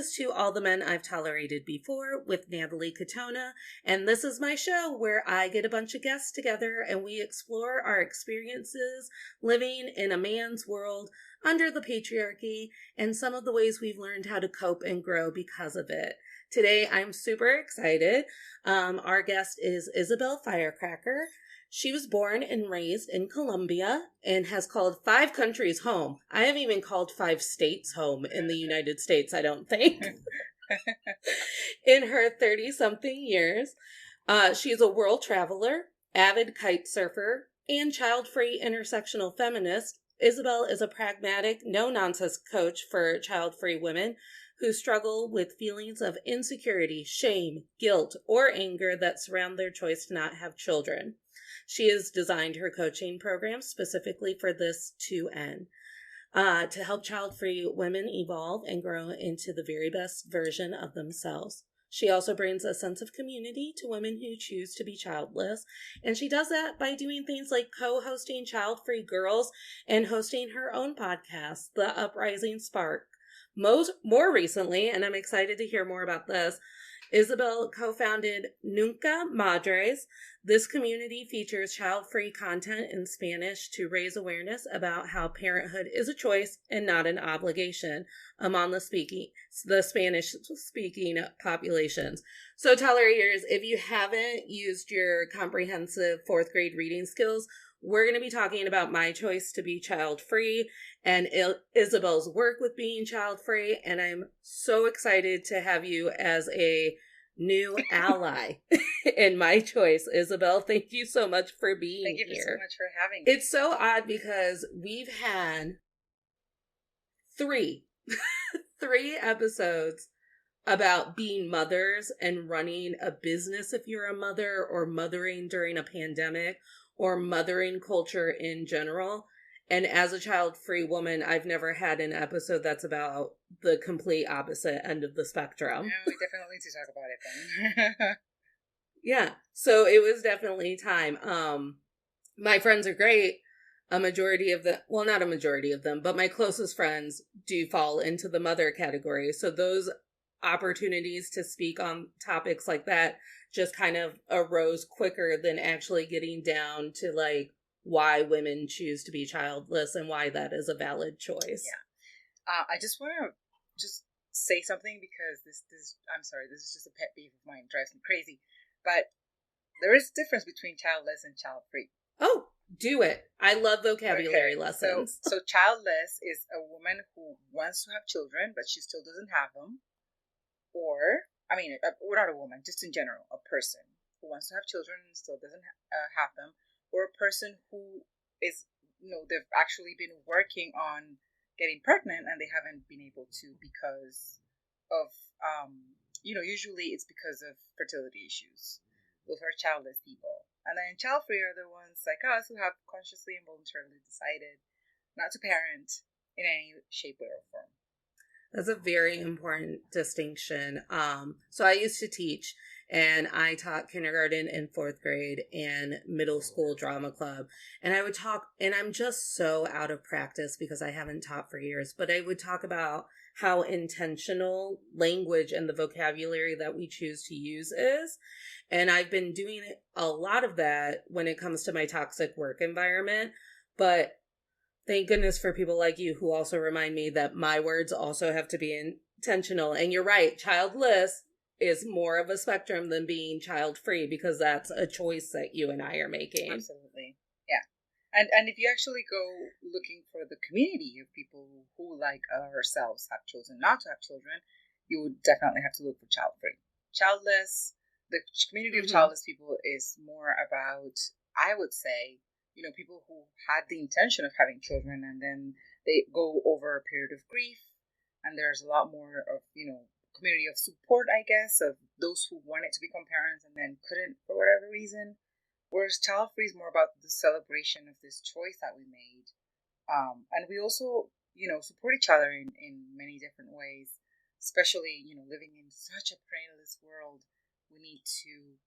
is To All the Men I've Tolerated Before with Natalie Katona, and this is my show where I get a bunch of guests together and we explore our experiences living in a man's world under the patriarchy and some of the ways we've learned how to cope and grow because of it. Today, I'm super excited. Our guest is Isabel Firecracker. She was born and raised in Colombia and has called 5 countries home. I haven't even called 5 states home in the United States, I don't think. In her 30-something years, she's a world traveler, avid kite surfer, and child-free intersectional feminist. Isabel is a pragmatic, no-nonsense coach for child-free women who struggle with feelings of insecurity, shame, guilt, or anger that surround their choice to not have children. She has designed her coaching program specifically for this end, to help child-free women evolve and grow into the very best version of themselves. She also brings a sense of community to women who choose to be childless, and she does that by doing things like co-hosting Child-Free Girls and hosting her own podcast, The Uprising Spark. More recently, and I'm excited to hear more about this, Isabel co-founded Nunca Madres. This community features child-free content in Spanish to raise awareness about how parenthood is a choice and not an obligation among the Spanish-speaking populations. So tell our readers, if you haven't used your comprehensive 4th grade reading skills, we're going to be talking about my choice to be child-free and Isabel's work with being child-free, and I'm so excited to have you as a new ally in my choice. Isabel, thank you so much for being here. Thank you so much for having me. It's so odd because we've had 3 episodes about being mothers and running a business if you're a mother, or mothering during a pandemic, or mothering culture in general. And as a child-free woman, I've never had an episode that's about the complete opposite end of the spectrum. Yeah, we definitely need to talk about it then. Yeah, so it was definitely time. My friends are great. A majority of them, well, not a majority of them, but my closest friends do fall into the mother category. So those opportunities to speak on topics like that just kind of arose quicker than actually getting down to like why women choose to be childless and why that is a valid choice. Yeah. I just want to just say something because this I'm sorry, this is just a pet peeve of mine. It drives me crazy. But there is a difference between childless and child-free. Oh, do it. I love vocabulary lessons. So childless is a woman who wants to have children, but she still doesn't have them. Or, we're not a woman, just in general, a person who wants to have children and still doesn't have them. Or a person who is, they've actually been working on getting pregnant and they haven't been able to because of, usually it's because of fertility issues. Those are childless people. And then child-free are the ones like us who have consciously and voluntarily decided not to parent in any shape, way, or form. That's a very important distinction. So I used to teach, and I taught kindergarten and 4th grade and middle school drama club. And I would talk, and I'm just so out of practice because I haven't taught for years, but I would talk about how intentional language and the vocabulary that we choose to use is. And I've been doing a lot of that when it comes to my toxic work environment. But thank goodness for people like you who also remind me that my words also have to be intentional. And you're right, childless is more of a spectrum than being child-free because that's a choice that you and I are making. Absolutely. Yeah. And if you actually go looking for the community of people who like ourselves have chosen not to have children, you would definitely have to look for child-free. Childless, the community of childless people is more about, I would say, people who had the intention of having children and then they go over a period of grief, and there's a lot more of, community of support, I guess, of those who wanted to become parents and then couldn't for whatever reason. Whereas child-free is more about the celebration of this choice that we made. And we also, support each other in many different ways, especially, living in such a parentless world. We need to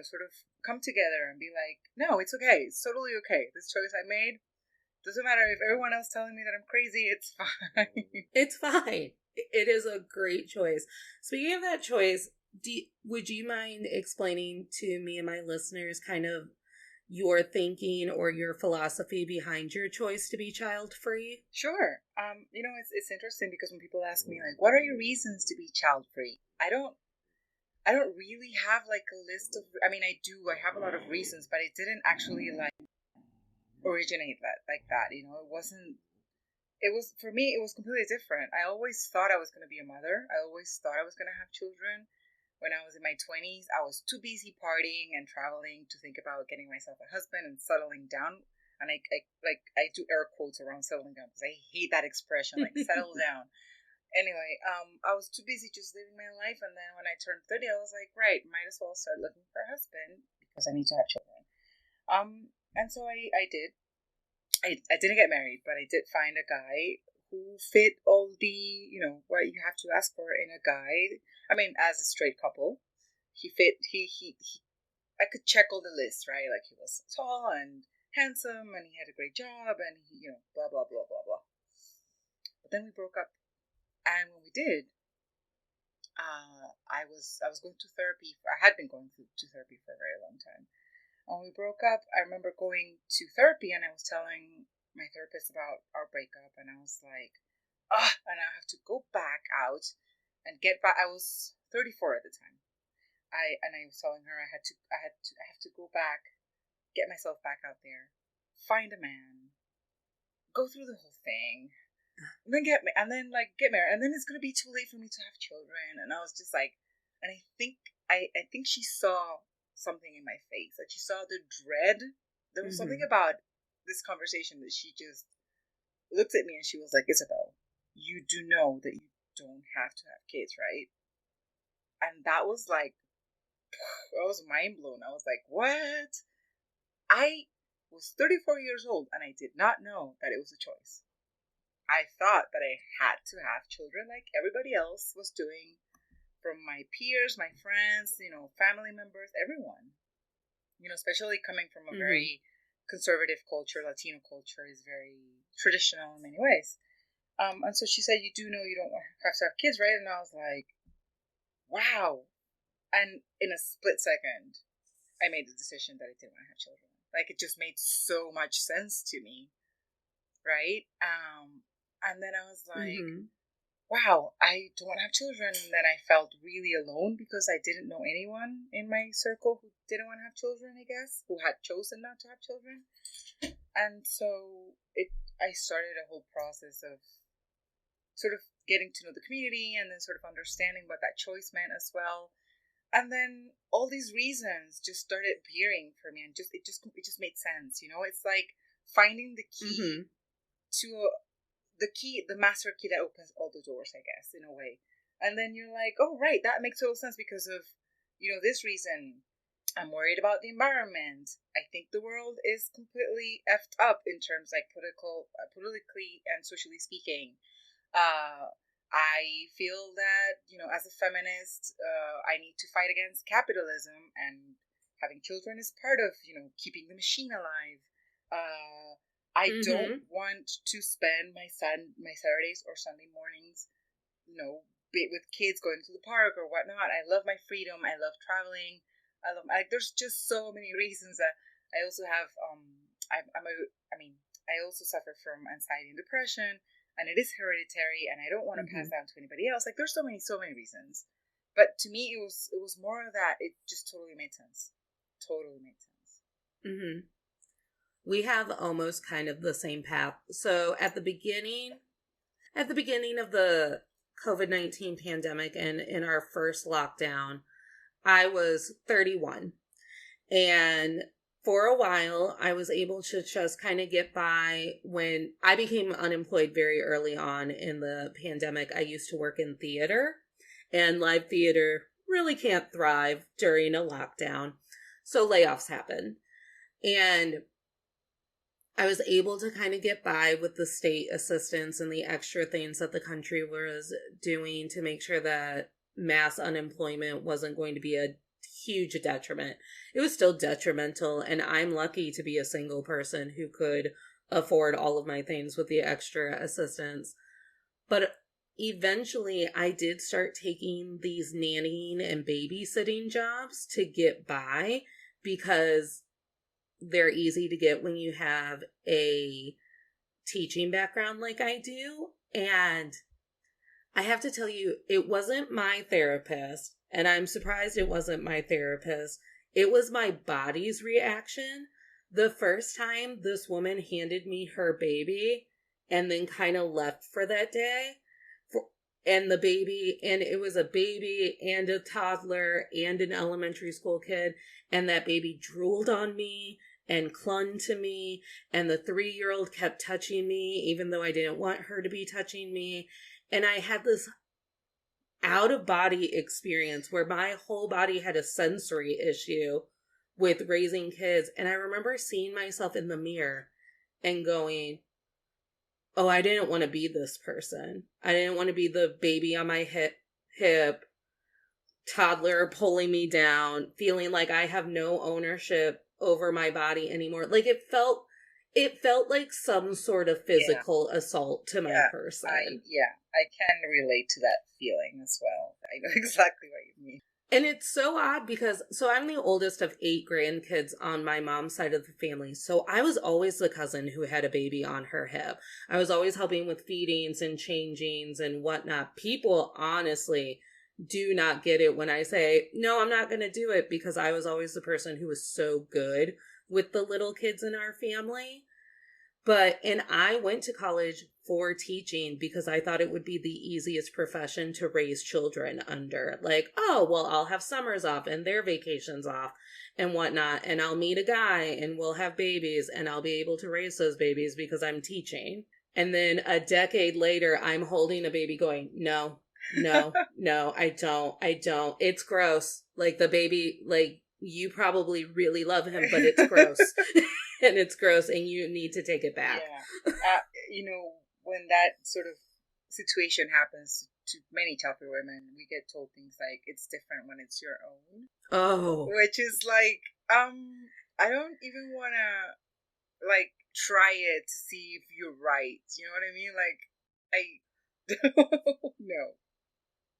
sort of come together and be like, no, it's okay. It's totally okay. This choice I made, Doesn't matter if everyone else telling me that I'm crazy, it's fine. It's fine. It is a great choice. Speaking of that choice, would you mind explaining to me and my listeners kind of your thinking or your philosophy behind your choice to be child free? Sure. It's interesting because when people ask me like, what are your reasons to be child free? I don't really have like a list of, I mean, I have a lot of reasons, but it didn't actually like originate that like that. It was, for me, it was completely different. I always thought I was going to be a mother. I always thought I was going to have children. When I was in my 20s, I was too busy partying and traveling to think about getting myself a husband and settling down. And I do air quotes around settling down because I hate that expression, like settle down. Anyway, I was too busy just living my life, and then when I turned 30, I was like, right, might as well start looking for a husband because I need to have children. And so I did. I didn't get married, but I did find a guy who fit all the, what you have to ask for in a guy. I mean, as a straight couple, he fit. I could check all the lists, right? Like he was tall and handsome, and he had a great job, and he, blah blah blah blah blah. But then we broke up. And when we did, I was going to therapy. I had been going to therapy for a very long time. When we broke up, I remember going to therapy, and I was telling my therapist about our breakup, and I was like, and I have to go back out and get back. I was 34 at the time. I was telling her I have to go back, get myself back out there, find a man, go through the whole thing. And then get married, and then it's gonna be too late for me to have children. And I was just like, and I think she saw something in my face, like she saw the dread. There was something about this conversation that she just looked at me and she was like, Isabel, you do know that you don't have to have kids, right? And that was like, I was mind blown. I was like, what? I was 34 years old and I did not know that it was a choice. I thought that I had to have children like everybody else was doing, from my peers, my friends, family members, everyone. Especially coming from a very conservative culture. Latino culture is very traditional in many ways. And so she said, you do know you don't have to have kids, right? And I was like, wow. And in a split second, I made the decision that I didn't want to have children. Like, it just made so much sense to me, right? And then I was like, wow, I don't want to have children. And then I felt really alone because I didn't know anyone in my circle who didn't want to have children, I guess, who had chosen not to have children. And so I started a whole process of sort of getting to know the community and then sort of understanding what that choice meant as well. And then all these reasons just started appearing for me, and it just made sense. It's like finding the key to the master key that opens all the doors, I guess, in a way. And then you're like, oh, right, that makes total sense because of, this reason. I'm worried about the environment. I think the world is completely effed up in terms like politically and socially speaking. I feel that, as a feminist, I need to fight against capitalism, and having children is part of, keeping the machine alive. I don't want to spend my Saturdays or Sunday mornings, with kids going to the park or whatnot. I love my freedom. I love traveling. There's just so many reasons that I also have. I also suffer from anxiety and depression, and it is hereditary, and I don't want to pass down to anybody else. Like, there's so many reasons. But to me, it was more of that. It just totally made sense. Totally made sense. We have almost kind of the same path. So at the beginning of the COVID-19 pandemic and in our first lockdown, I was 31. And for a while, I was able to just kind of get by. When I became unemployed very early on in the pandemic, I used to work in theater, and live theater really can't thrive during a lockdown. So layoffs happen. And I was able to kind of get by with the state assistance and the extra things that the country was doing to make sure that mass unemployment wasn't going to be a huge detriment. It was still detrimental, and I'm lucky to be a single person who could afford all of my things with the extra assistance. But eventually I did start taking these nannying and babysitting jobs to get by because they're easy to get when you have a teaching background like I do. And I have to tell you, it wasn't my therapist, and I'm surprised it wasn't my therapist. It was my body's reaction. The first time this woman handed me her baby and then kind of left for that day, and the baby, and it was a baby and a toddler and an elementary school kid, and that baby drooled on me and clung to me, and the 3-year-old kept touching me even though I didn't want her to be touching me. And I had this out of body experience where my whole body had a sensory issue with raising kids. And I remember seeing myself in the mirror and going, oh, I didn't want to be this person. I didn't want to be the baby on my hip, toddler pulling me down, feeling like I have no ownership over my body anymore. Like it felt like some sort of physical assault to my person. I can relate to that feeling as well. I know exactly what you mean. And it's so odd because, so I'm the oldest of 8 grandkids on my mom's side of the family. So I was always the cousin who had a baby on her hip. I was always helping with feedings and changings and whatnot. People honestly do not get it when I say, no, I'm not going to do it, because I was always the person who was so good with the little kids in our family. And I went to college for teaching because I thought it would be the easiest profession to raise children under. Like, oh, well, I'll have summers off and their vacations off and whatnot. And I'll meet a guy and we'll have babies and I'll be able to raise those babies because I'm teaching. And then a decade later, I'm holding a baby going, no, I don't. It's gross. Like the baby, like you probably really love him, but it's gross. And it's gross, and you need to take it back. Yeah. When that sort of situation happens to many Childfree women, we get told things like, it's different when it's your own. Oh. Which is like, I don't even want to, like, try it to see if you're right. You know what I mean? Like, I don't know.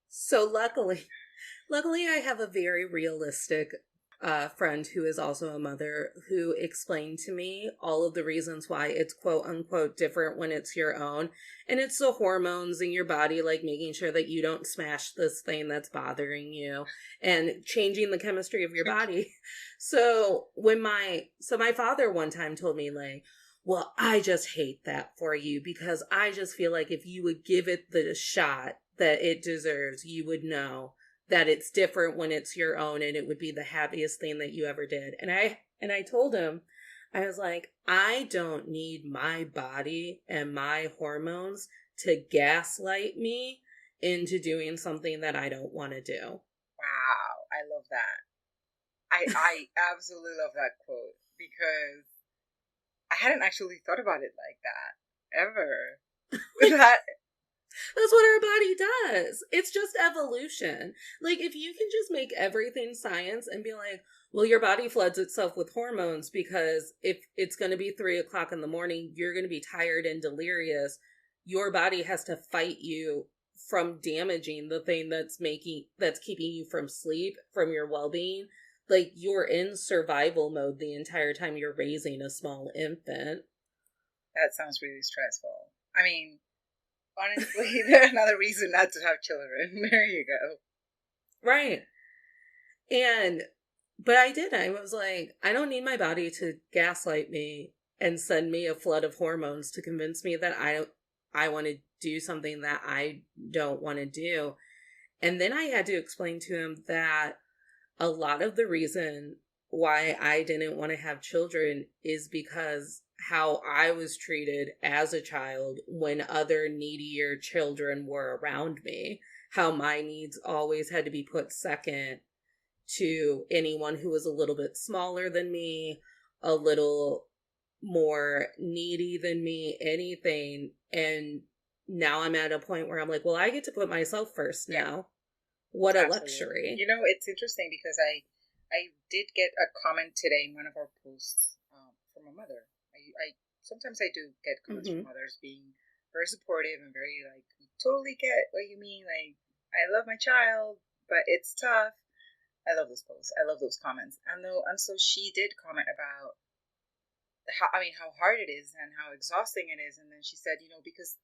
So luckily I have a very realistic friend who is also a mother who explained to me all of the reasons why it's quote unquote different when it's your own. And it's the hormones in your body, like making sure that you don't smash this thing that's bothering you and changing the chemistry of your body. So my father one time told me, like, well, I just hate that for you, because I just feel like if you would give it the shot that it deserves, you would know that it's different when it's your own, and it would be the happiest thing that you ever did. And I told him, I was like, I don't need my body and my hormones to gaslight me into doing something that I don't want to do. Wow, I love that. I absolutely love that quote, because I hadn't actually thought about it like that ever. That's what our body does. It's just evolution. Like, if you can just make everything science and be like, well, your body floods itself with hormones because if it's going to be 3:00 in the morning, you're going to be tired and delirious. Your body has to fight you from damaging the thing that's keeping you from sleep, from your well-being. Like, you're in survival mode the entire time you're raising a small infant. That sounds really stressful. I mean, honestly, there's another reason not to have children. There you go. Right. But I did. I was like, I don't need my body to gaslight me and send me a flood of hormones to convince me that I want to do something that I don't want to do. And then I had to explain to him that a lot of the reason why I didn't want to have children is because how I was treated as a child when other needier children were around me, how my needs always had to be put second to anyone who was a little bit smaller than me, a little more needy than me, anything. And now I'm at a point where I'm like, well, I get to put myself first now. What a luxury. You know, it's interesting because I did get a comment today in one of our posts from a mother. sometimes I do get comments Mm-hmm. from mothers being very supportive and very like, totally get what you mean. Like, I love my child, but it's tough. I love those posts. I love those comments. And so she did comment about how hard it is and how exhausting it is. And then she said, because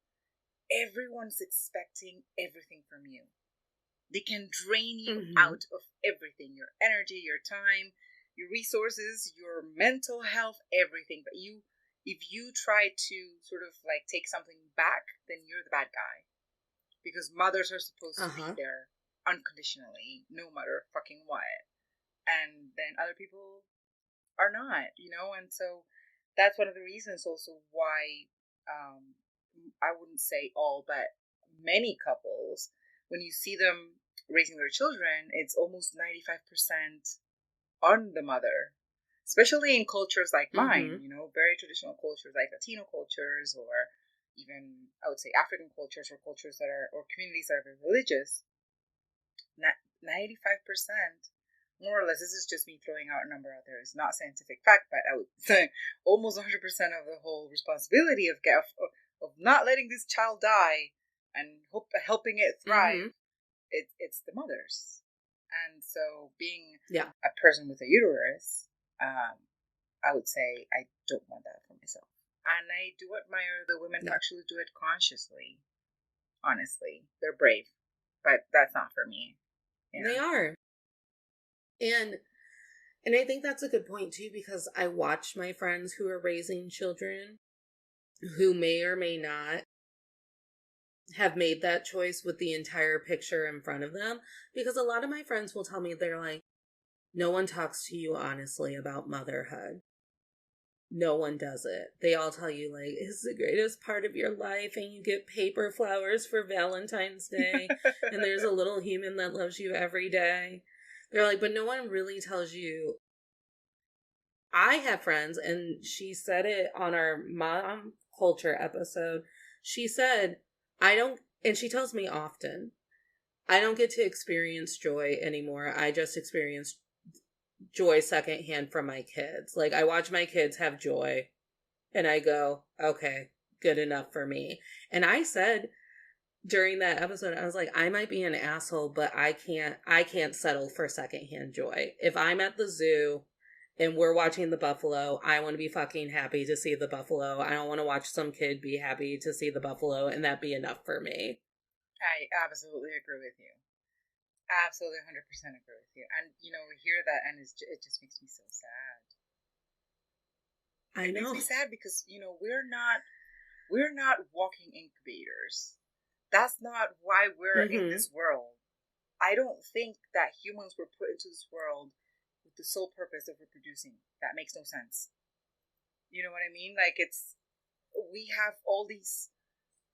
everyone's expecting everything from you. They can drain you Mm-hmm. out of everything, your energy, your time, your resources, your mental health, everything. But if you try to sort of like take something back, then you're the bad guy. Because mothers are supposed to be Uh-huh. there unconditionally, no matter fucking what. And then other people are not. And so that's one of the reasons also why I wouldn't say all, but many couples, when you see them raising their children, it's almost 95% on the mother, especially in cultures like Mm-hmm. mine, very traditional cultures like Latino cultures, or even I would say African cultures, or cultures that are, or communities that are very religious. 95%, more or less, this is just me throwing out a number out there. It's not scientific fact, but I would say almost 100% of the whole responsibility of not letting this child die and helping it Mm-hmm. thrive, it's the mothers. And so, being Yeah. a person with a uterus, I would say I don't want that for myself. And I do admire the women who Yeah. actually do it consciously. Honestly, they're brave, but that's not for me. They Yeah. are. And I think that's a good point too, because I watch my friends who are raising children who may or may not have made that choice with the entire picture in front of them. Because a lot of my friends will tell me, they're like, no one talks to you honestly about motherhood. No one does it. They all tell you, like, it's the greatest part of your life, and you get paper flowers for Valentine's Day, and there's a little human that loves you every day. They're like, but no one really tells you. I have friends, and she said it on our mom culture episode. She said, I don't, and she tells me often, I don't get to experience joy anymore. I just experience joy secondhand from my kids. Like, I watch my kids have joy, and I go, okay, good enough for me. And I said during that episode, I was like, I might be an asshole, but I can't settle for secondhand joy. If I'm at the zoo and we're watching the buffalo, I want to be fucking happy to see the buffalo. I don't want to watch some kid be happy to see the buffalo and that be enough for me. I absolutely agree with you. Absolutely 100% agree with you. And, we hear that and it just makes me so sad. I It makes know. me sad because, we're not walking incubators. That's not why we're in Mm-hmm. this world. I don't think that humans were put into this world with the sole purpose of reproducing. That makes no sense. You know what I mean? Like, we have all these,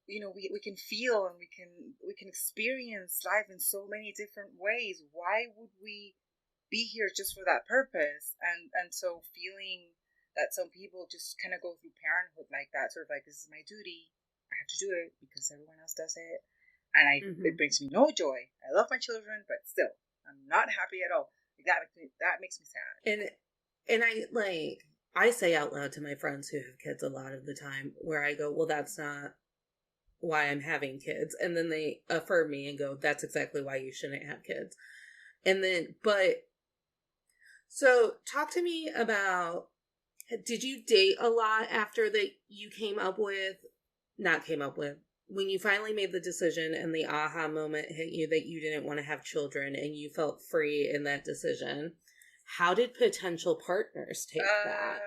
we can feel and we can experience life in so many different ways. Why would we be here just for that purpose? And so, feeling that some people just kind of go through parenthood like that, sort of like, this is my duty, I have to do it because everyone else does it, and Mm-hmm. it brings me no joy. I love my children, but still, I'm not happy at all. Like, that makes me sad. And I say out loud to my friends who have kids a lot of the time, where I go, well, that's not why I'm having kids. And then they affirm me and go, that's exactly why you shouldn't have kids. And then, but so talk to me about, did you date a lot after that you not came up with, when you finally made the decision and the aha moment hit you that you didn't want to have children and you felt free in that decision? How did potential partners take that?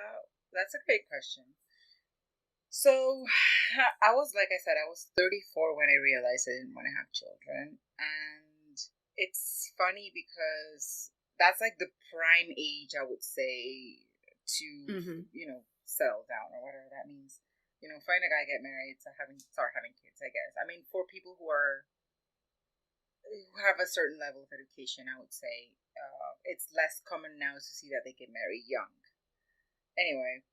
That's a great question. So, I was, like I said, I was 34 when I realized I didn't want to have children. And it's funny because that's like the prime age, I would say, to, Mm-hmm. settle down, or whatever that means. Find a guy, get married, start having kids, I guess. I mean, for people who have a certain level of education, I would say, it's less common now to see that they get married young. Anyway,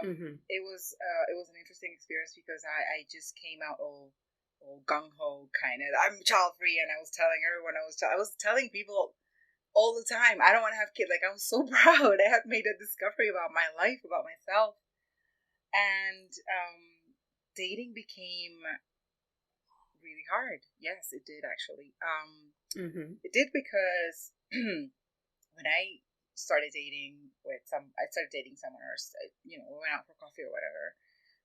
Mm-hmm. it was an interesting experience because I just came out all gung ho, kind of. I'm child free, and I was telling everyone, I was telling people all the time, I don't want to have kids. Like, I was so proud. I had made a discovery about my life, about myself, And dating became really hard. Yes, it did actually. It did because when I started dating I started dating someone, or we went out for coffee or whatever.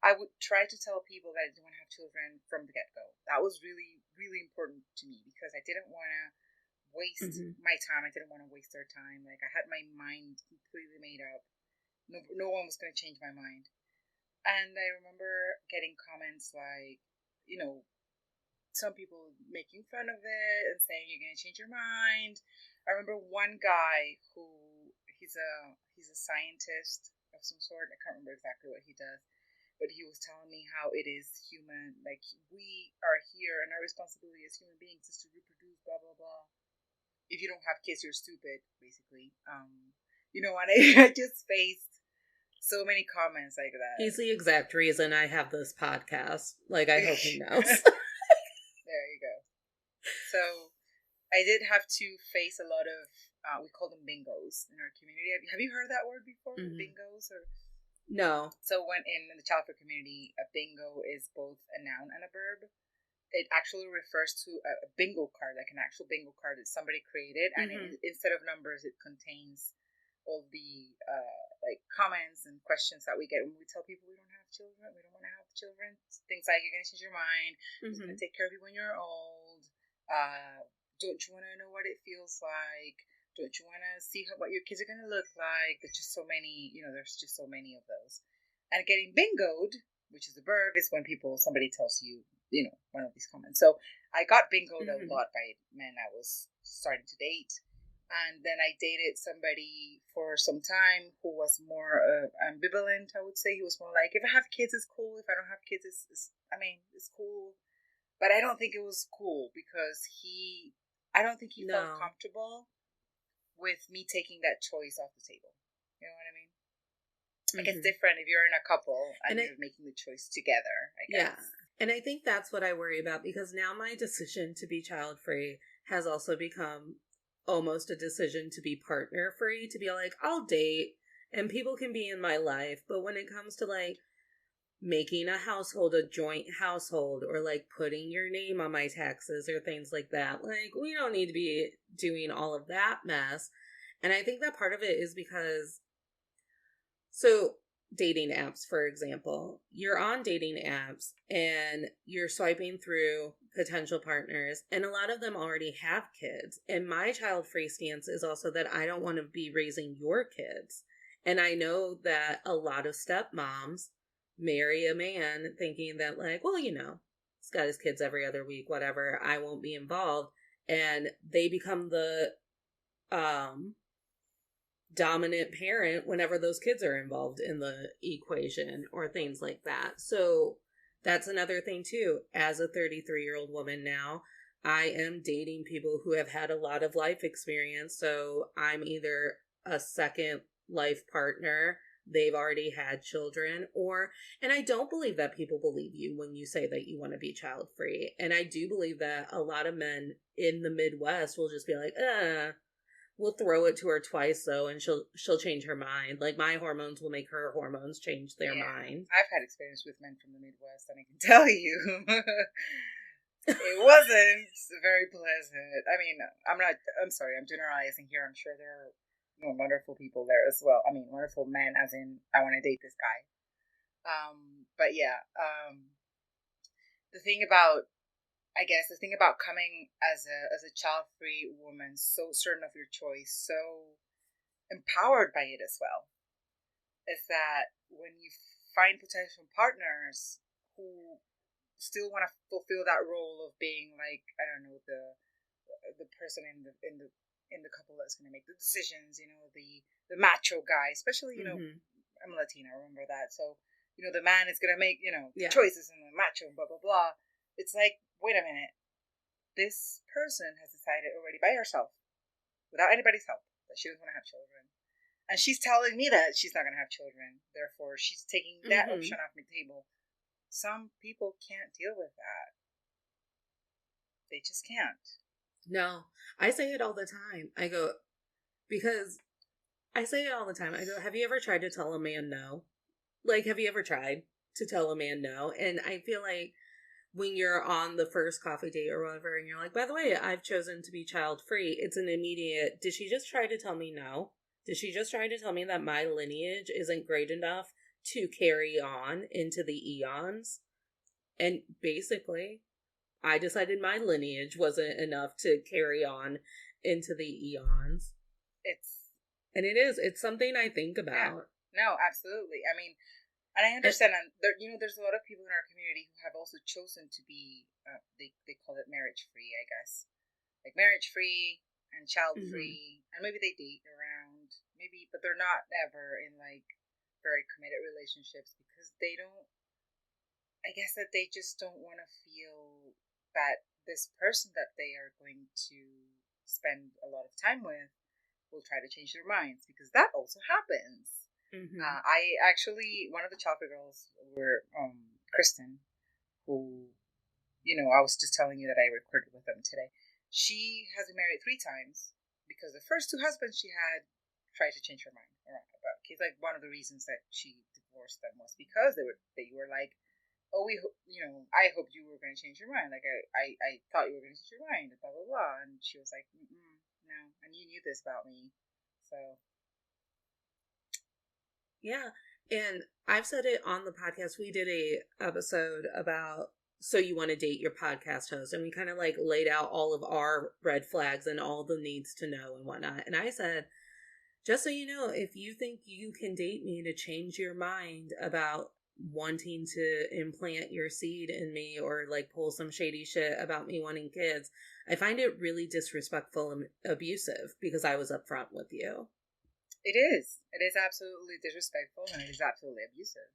I would try to tell people that I didn't want to have children from the get go. That was really, really important to me because I didn't want to waste my time. I didn't want to waste their time. Like, I had my mind completely made up. No one was going to change my mind. And I remember getting comments like, some people making fun of it and saying you're going to change your mind. I remember one guy who he's a scientist of some sort. I can't remember exactly what he does, but he was telling me how it is human. Like, we are here, and our responsibility as human beings is to reproduce. Blah blah blah. If you don't have kids, you're stupid, basically. And I just faced so many comments like that. He's the exact reason I have this podcast. Like, I hope he knows. There you go. So I did have to face a lot of, we call them bingos in our community. Have you heard that word before? Bingos? Or no. So when in the Childfree community, a bingo is both a noun and a verb. It actually refers to a bingo card, like an actual bingo card that somebody created. And instead of numbers, it contains all the comments and questions that we get when we tell people we don't have children. We don't want to have children. Things like, you're going to change your mind. Who's going to take care of you when you're old? Don't you want to know what it feels like? Don't you want to see what your kids are going to look like? There's just so many, there's just so many of those. And getting bingoed, which is a verb, is when somebody tells you, one of these comments. So I got bingoed a lot by men I was starting to date. And then I dated somebody for some time who was more ambivalent, I would say. He was more like, if I have kids, it's cool. If I don't have kids, it's cool. But I don't think it was cool because I don't think he felt comfortable with me taking that choice off the table. You know what I mean? Like, it's different if you're in a couple and you're making the choice together, I guess. Yeah. And I think that's what I worry about, because now my decision to be child free has also become almost a decision to be partner free, to be like, I'll date and people can be in my life, but when it comes to like making a household a joint household, or like putting your name on my taxes or things like that, like, we don't need to be doing all of that mess. And I think that part of it is because, so dating apps, for example, you're on dating apps and you're swiping through potential partners, and a lot of them already have kids. And my child-free stance is also that I don't want to be raising your kids. And I know that a lot of stepmoms marry a man thinking that, like, well, he's got his kids every other week, whatever, I won't be involved. And they become the dominant parent whenever those kids are involved in the equation or things like that. So that's another thing too. As a 33-year-old woman now, I am dating people who have had a lot of life experience. So I'm either a second life partner, they've already had children, and I don't believe that people believe you when you say that you want to be child free. And I do believe that a lot of men in the Midwest will just be like, we'll throw it to her twice though, and she'll change her mind. Like, my hormones will make her hormones change their mind. I've had experience with men from the Midwest, and I can tell you, it wasn't very pleasant. I mean, I'm sorry, I'm generalizing here. I'm sure there are wonderful people there as well. I mean, wonderful men, as in, I want to date this guy. But yeah, the thing about coming as a child-free woman, so certain of your choice, so empowered by it as well, is that when you find potential partners who still want to fulfill that role of being, like, I don't know, the person in the couple that's going to make the decisions, the macho guy, especially, I'm Latina, remember that. So, the man is going to make, the choices, and the macho, blah, blah, blah. It's like, wait a minute. This person has decided already by herself, without anybody's help, that she doesn't want to have children. And she's telling me that she's not going to have children. Therefore, she's taking that option off the table. Some people can't deal with that. They just can't. No, I say it all the time. I go, have you ever tried to tell a man no? Like, have you ever tried to tell a man no? And I feel like when you're on the first coffee date or whatever, and you're like, by the way, I've chosen to be child free, it's an immediate, did she just try to tell me no? Did she just try to tell me that my lineage isn't great enough to carry on into the eons? And basically, I decided my lineage wasn't enough to carry on into the eons. And it's something I think about. Yeah. No, absolutely. I mean, and I understand, and there's a lot of people in our community who have also chosen to be, they call it marriage free, I guess. Like marriage free and child free, and maybe they date around, maybe, but they're not ever in like very committed relationships because they don't, I guess that they just don't want to feel that this person that they are going to spend a lot of time with will try to change their minds, because that also happens. I actually, one of the Childfree girls were Kristen, who, I was just telling you that I recorded with them today. She has been married 3 times because the first 2 husbands she had tried to change her mind about kids. Like, one of the reasons that she divorced them was because they were like, oh, I hoped you were going to change your mind. Like, I thought you were going to change your mind, blah, blah, blah. And she was like, no, and you knew this about me. So. Yeah, and I've said it on the podcast. We did a episode about so you want to date your podcast host, and we kind of like laid out all of our red flags and all the needs to know and whatnot. And I said, just so you know, if you think you can date me to change your mind about wanting to implant your seed in me or like pull some shady shit about me wanting kids, I find it really disrespectful and abusive because I was upfront with you. It is. It is absolutely disrespectful, and it is absolutely abusive.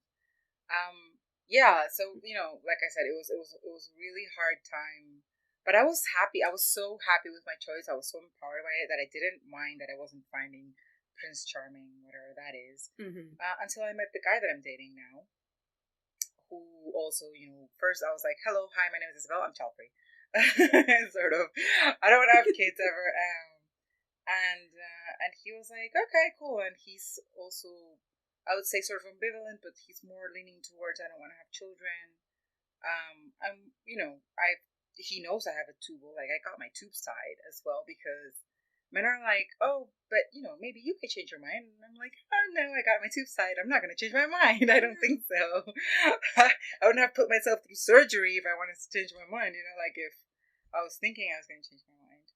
Yeah. So like I said, it was a really hard time, but I was happy. I was so happy with my choice. I was so empowered by it that I didn't mind that I wasn't finding Prince Charming, whatever that is, until I met the guy that I'm dating now, who also, first I was like, hello, hi, my name is Isabel. I'm childfree. Sort of. I don't want to have kids ever. And he was like, okay, cool. And he's also, I would say, sort of ambivalent, but he's more leaning towards I don't want to have children. He knows I have a tubal. Like, I got my tubes tied as well, because men are like, oh, but maybe you could change your mind. And I'm like, oh no, I got my tubes tied. I'm not going to change my mind. I don't think so. I wouldn't have put myself through surgery if I wanted to change my mind. Like if I was thinking I was going to change my mind.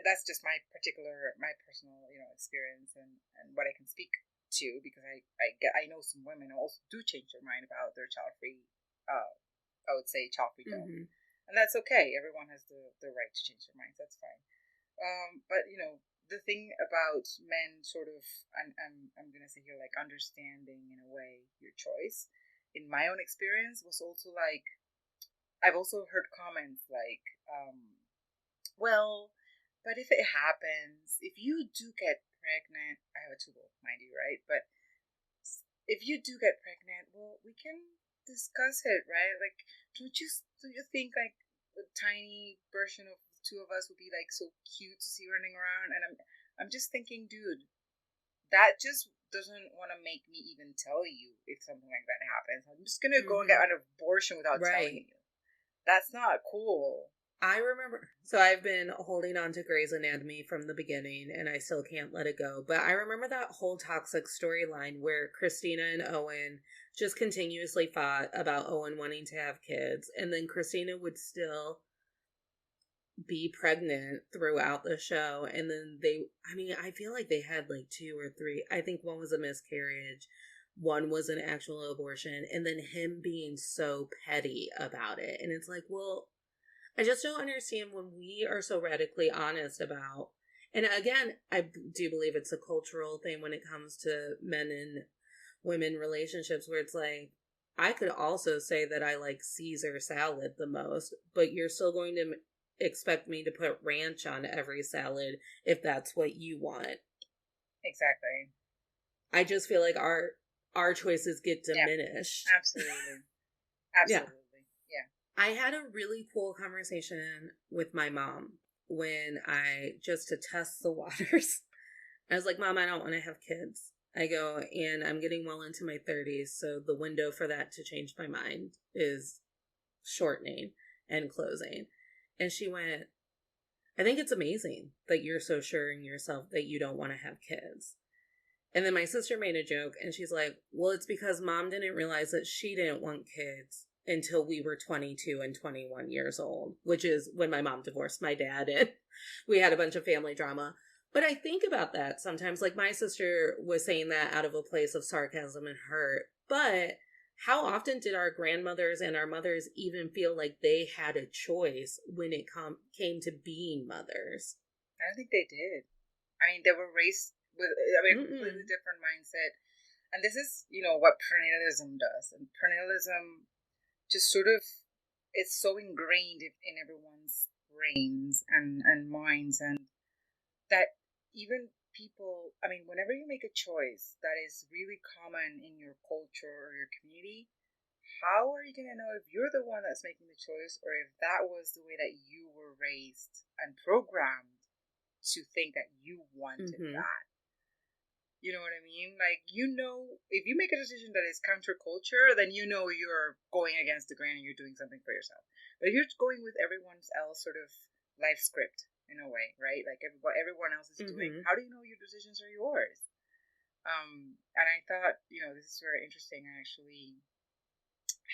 That's just my personal, experience and what I can speak to, because I know some women who also do change their mind about their child-free, I would say child-free dog. And that's okay. Everyone has the right to change their minds. That's fine. But, the thing about men sort of, I'm going to say here, like, understanding in a way your choice, in my own experience, was also like, I've also heard comments like, well, but if it happens, if you do get pregnant, I have a tubal, mind you, right? But if you do get pregnant, well, we can discuss it, right? Like, do you think like a tiny version of the 2 of us would be like so cute to see running around? And I'm just thinking, dude, that just doesn't want to make me even tell you if something like that happens. I'm just gonna go and get an abortion without telling you. That's not cool. I remember, so I've been holding on to Grey's Anatomy from the beginning, and I still can't let it go, but I remember that whole toxic storyline where Christina and Owen just continuously fought about Owen wanting to have kids, and then Christina would still be pregnant throughout the show, and then I feel like they had like 2 or 3, I think one was a miscarriage, one was an actual abortion, and then him being so petty about it, and it's like, well, I just don't understand when we are so radically honest about, and again, I do believe it's a cultural thing when it comes to men and women relationships, where it's like, I could also say that I like Caesar salad the most, but you're still going to expect me to put ranch on every salad if that's what you want. Exactly. I just feel like our choices get diminished. Yeah, absolutely. Absolutely. I had a really cool conversation with my mom when just to test the waters, I was like, Mom, I don't want to have kids. I go, and I'm getting well into my 30s, so the window for that to change my mind is shortening and closing. And she went, I think it's amazing that you're so sure in yourself that you don't want to have kids. And then my sister made a joke, and she's like, well, it's because mom didn't realize that she didn't want kids until we were 22 and 21 years old, which is when my mom divorced my dad, and we had a bunch of family drama. But I think about that sometimes. Like, my sister was saying that out of a place of sarcasm and hurt. But how often did our grandmothers and our mothers even feel like they had a choice when it came to being mothers? I don't think they did. I mean, they were raised with a completely different mindset. And this is, what prenatalism does. And prenatalism just sort of, it's so ingrained in everyone's brains and minds, and that even people, I mean, whenever you make a choice that is really common in your culture or your community, how are you going to know if you're the one that's making the choice, or if that was the way that you were raised and programmed to think that you wanted that? You know what I mean? Like, if you make a decision that is counterculture, then you're going against the grain and you're doing something for yourself. But if you're going with everyone else sort of life script, in a way, right? Like everyone else is doing, how do you know your decisions are yours? And I thought, this is very interesting. I actually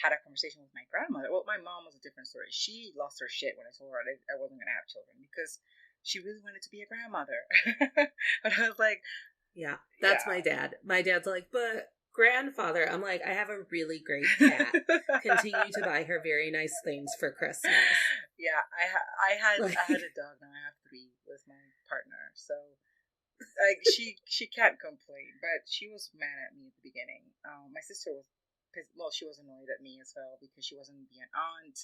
had a conversation with my grandmother. Well, my mom was a different story. She lost her shit when I told her I wasn't going to have children, because she really wanted to be a grandmother. And I was like, yeah, that's my dad. My dad's like, but grandfather, I'm like, I have a really great cat. Continue to buy her very nice things for Christmas. Yeah, I had a dog. Now I have 3 with my partner. So, like, she can't complain, but she was mad at me at the beginning. My sister was pissed. Well, she was annoyed at me as well because she wasn't being an aunt.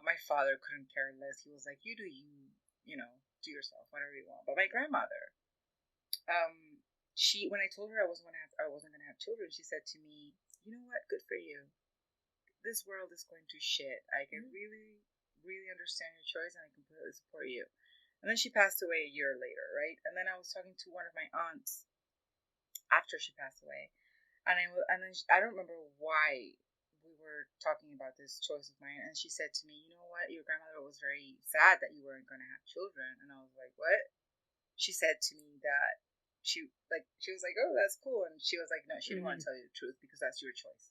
My father couldn't care less. He was like, "You do you, do yourself, whatever you want." But my grandmother, when I told her I wasn't gonna have children, she said to me, "You know what? Good for you. This world is going to shit. I can really, really understand your choice, and I completely support you." And then she passed away a year later, right? And then I was talking to one of my aunts after she passed away, and I don't remember why we were talking about this choice of mine, and she said to me, "You know what? Your grandmother was very sad that you weren't going to have children." And I was like, "What?" She said to me that she was like, "Oh, that's cool," and she was like, "No, she didn't want to tell you the truth because that's your choice."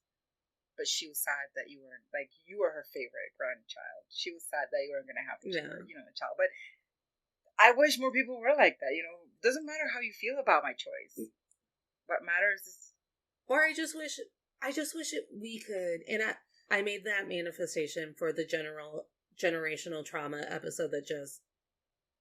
But she was sad that you were her favorite grandchild. She was sad that you weren't going to have a child. But I wish more people were like that. Doesn't matter how you feel about my choice. What matters is, or I just wish we could. And I made that manifestation for the generational trauma episode that just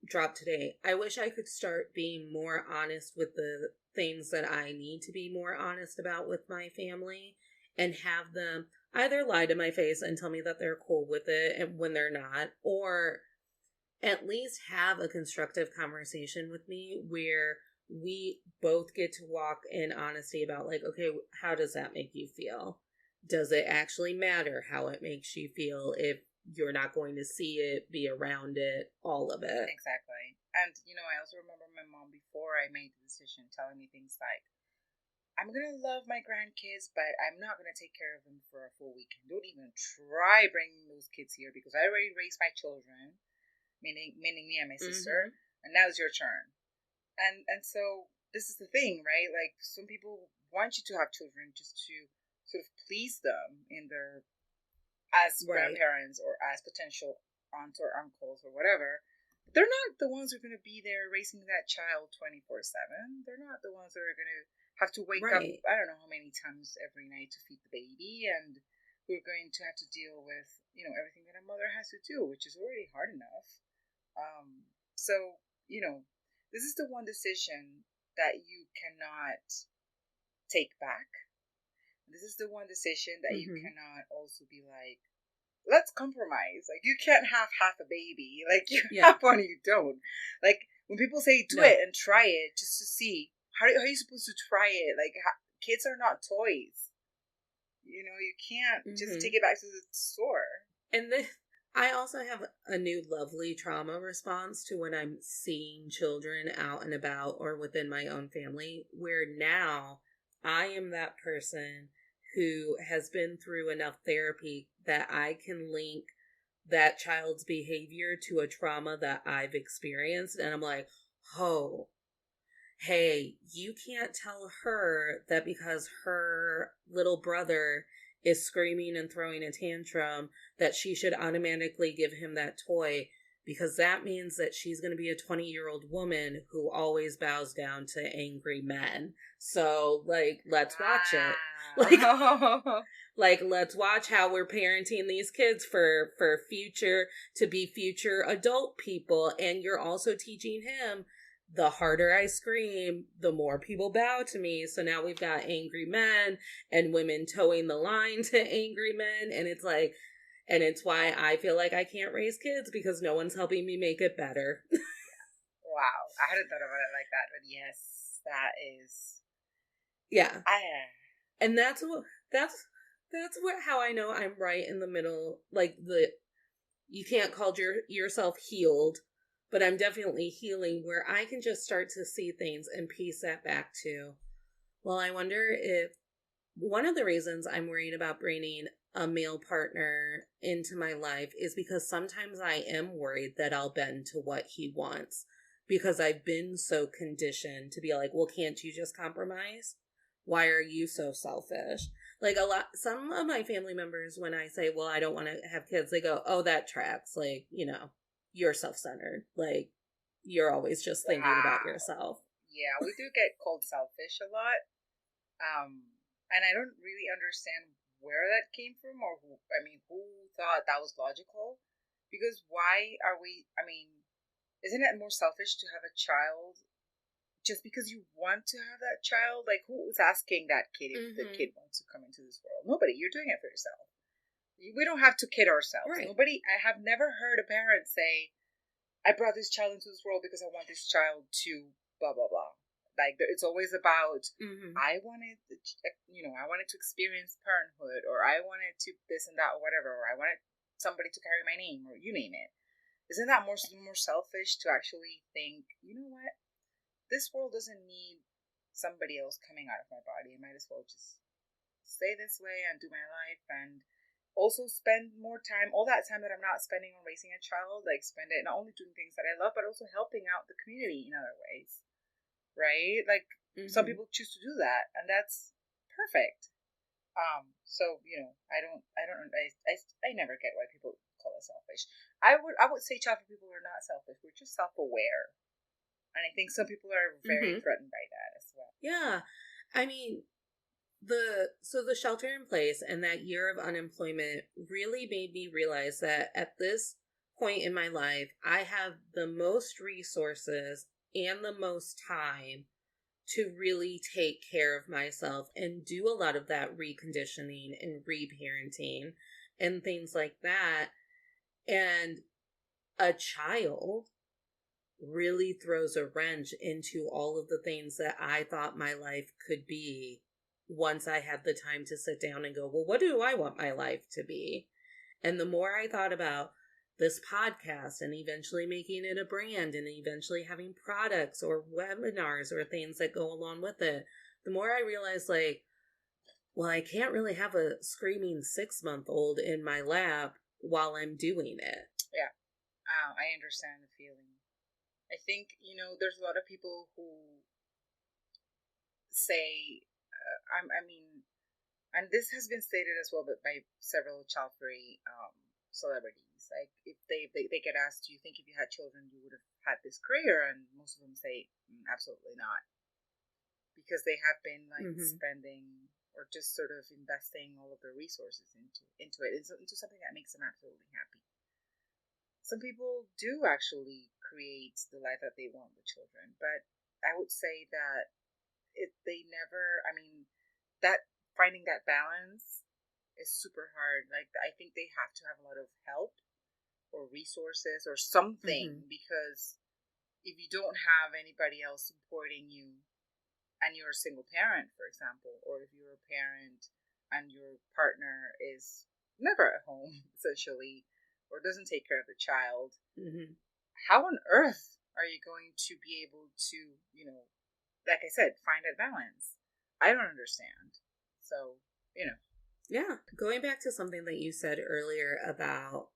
dropped today. I wish I could start being more honest with the things that I need to be more honest about with my family, and have them either lie to my face and tell me that they're cool with it and when they're not, or at least have a constructive conversation with me where we both get to walk in honesty about, like, okay, how does that make you feel? Does it actually matter how it makes you feel if you're not going to see it, be around it, all of it? Exactly. And, I also remember my mom, before I made the decision, telling me things like, "I'm going to love my grandkids, but I'm not going to take care of them for a full weekend. Don't even try bringing those kids here because I already raised my children," meaning me and my sister, "and now it's your turn." And so this is the thing, right? Like, some people want you to have children just to sort of please them as grandparents or as potential aunts or uncles or whatever. But they're not the ones who are going to be there raising that child 24/7. They're not the ones that are going to have to wake up, I don't know how many times every night to feed the baby, and we're going to have to deal with, everything that a mother has to do, which is already hard enough. So, this is the one decision that you cannot take back. This is the one decision that you cannot also be like, let's compromise. Like, you can't have half a baby. Like, you have one or you don't. Like, when people say do it and try it just to see, how are you supposed to try it? Like, kids are not toys. You can't just take it back to the store. And I also have a new lovely trauma response to when I'm seeing children out and about or within my own family, where now I am that person who has been through enough therapy that I can link that child's behavior to a trauma that I've experienced. And I'm like, oh, hey, you can't tell her that because her little brother is screaming and throwing a tantrum that she should automatically give him that toy, because that means that she's going to be a 20-year-old woman who always bows down to angry men. So, like, let's watch it. Like, like, let's watch how we're parenting these kids for future, to be future adult people. And you're also teaching him, the harder I scream, the more people bow to me. So now we've got angry men and women towing the line to angry men. And it's like, and it's why I feel like I can't raise kids, because no one's helping me make it better. Wow. I hadn't thought about it like that, but yes, that is. Yeah. And that's how I know I'm right in the middle. Like, you can't call yourself healed, but I'm definitely healing, where I can just start to see things and piece that back to, well, I wonder if one of the reasons I'm worried about bringing a male partner into my life is because sometimes I am worried that I'll bend to what he wants, because I've been so conditioned to be like, well, can't you just compromise? Why are you so selfish? Like, some of my family members, when I say, well, I don't want to have kids, they go, oh, that tracks. Like, you're self-centered. Like, you're always just thinking about yourself. Yeah, we do get called selfish a lot. And I don't really understand where that came from, or who thought that was logical? Because why are we, isn't it more selfish to have a child just because you want to have that child? Like, who's asking that kid if the kid wants to come into this world? Nobody. You're doing it for yourself. We don't have to kid ourselves. Right. Nobody. I have never heard a parent say, I brought this child into this world because I want this child to blah, blah, blah. Like, it's always about, I wanted to experience parenthood, or I wanted to this and that, or whatever, or I wanted somebody to carry my name, or you name it. Isn't that more selfish to actually think, you know what? This world doesn't need somebody else coming out of my body. I might as well just stay this way and do my life, and also spend more time, all that time that I'm not spending on raising a child, like, spend it not only doing things that I love, but also helping out the community in other ways, right? Like, some people choose to do that, and that's perfect. So, I never get why people call it selfish. I would say childfree people are not selfish. We're just self-aware. And I think some people are very threatened by that as well. Yeah. I mean, the shelter in place and that year of unemployment really made me realize that at this point in my life, I have the most resources and the most time to really take care of myself and do a lot of that reconditioning and reparenting and things like that. And a child really throws a wrench into all of the things that I thought my life could be once I had the time to sit down and go, well, what do I want my life to be? And the more I thought about this podcast and eventually making it a brand and eventually having products or webinars or things that go along with it, the more I realized, like, well, I can't really have a screaming 6-month-old in my lap while I'm doing it. Yeah. I understand the feeling. I think, there's a lot of people who say, and this has been stated as well, but by several child-free celebrities. Like, if they get asked, do you think if you had children you would have had this career? And most of them say, absolutely not, because they have been spending or just sort of investing all of their resources into it, into something that makes them absolutely happy. Some people do actually create the life that they want with children, but I would say that that finding that balance is super hard. Like, I think they have to have a lot of help or resources or something, because if you don't have anybody else supporting you, and you're a single parent, for example, or if you're a parent and your partner is never at home, essentially, or doesn't take care of the child, Mm-hmm. how on earth are you going to be able to, like I said, find that balance? I don't understand. So, Yeah. Going back to something that you said earlier about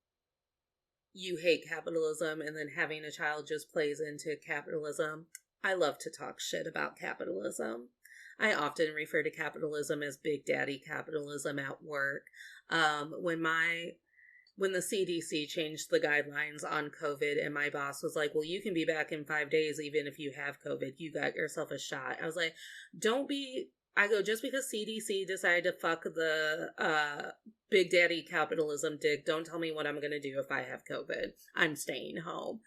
you hate capitalism and then having a child just plays into capitalism. I love to talk shit about capitalism. I often refer to capitalism as Big Daddy capitalism at work. When the CDC changed the guidelines on COVID and my boss was like, well, you can be back in 5 days even if you have COVID. You got yourself a shot. I was like, just because CDC decided to fuck the Big Daddy capitalism dick, don't tell me what I'm going to do if I have COVID. I'm staying home.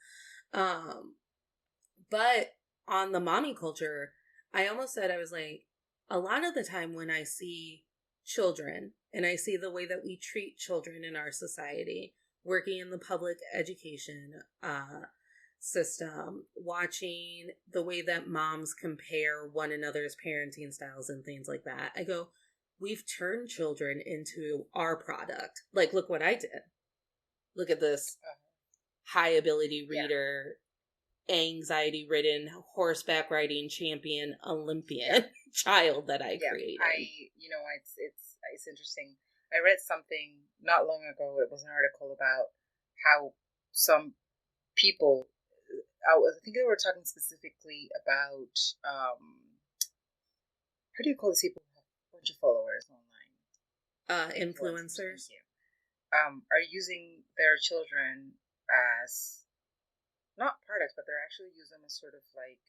But on the mommy culture, I almost said, I was like, a lot of the time when I see children and I see the way that we treat children in our society, working in the public education system, watching the way that moms compare one another's parenting styles and things like that, I go, we've turned children into our product. Like, look what I did. Look at this high ability reader, anxiety ridden, horseback riding champion Olympian child that I created. It's interesting. I read something not long ago. It was an article about how some people, I think they were talking specifically about, how do you call these people who have a bunch of followers online? Influencers. Are using their children as not products, but they're actually using them as sort of like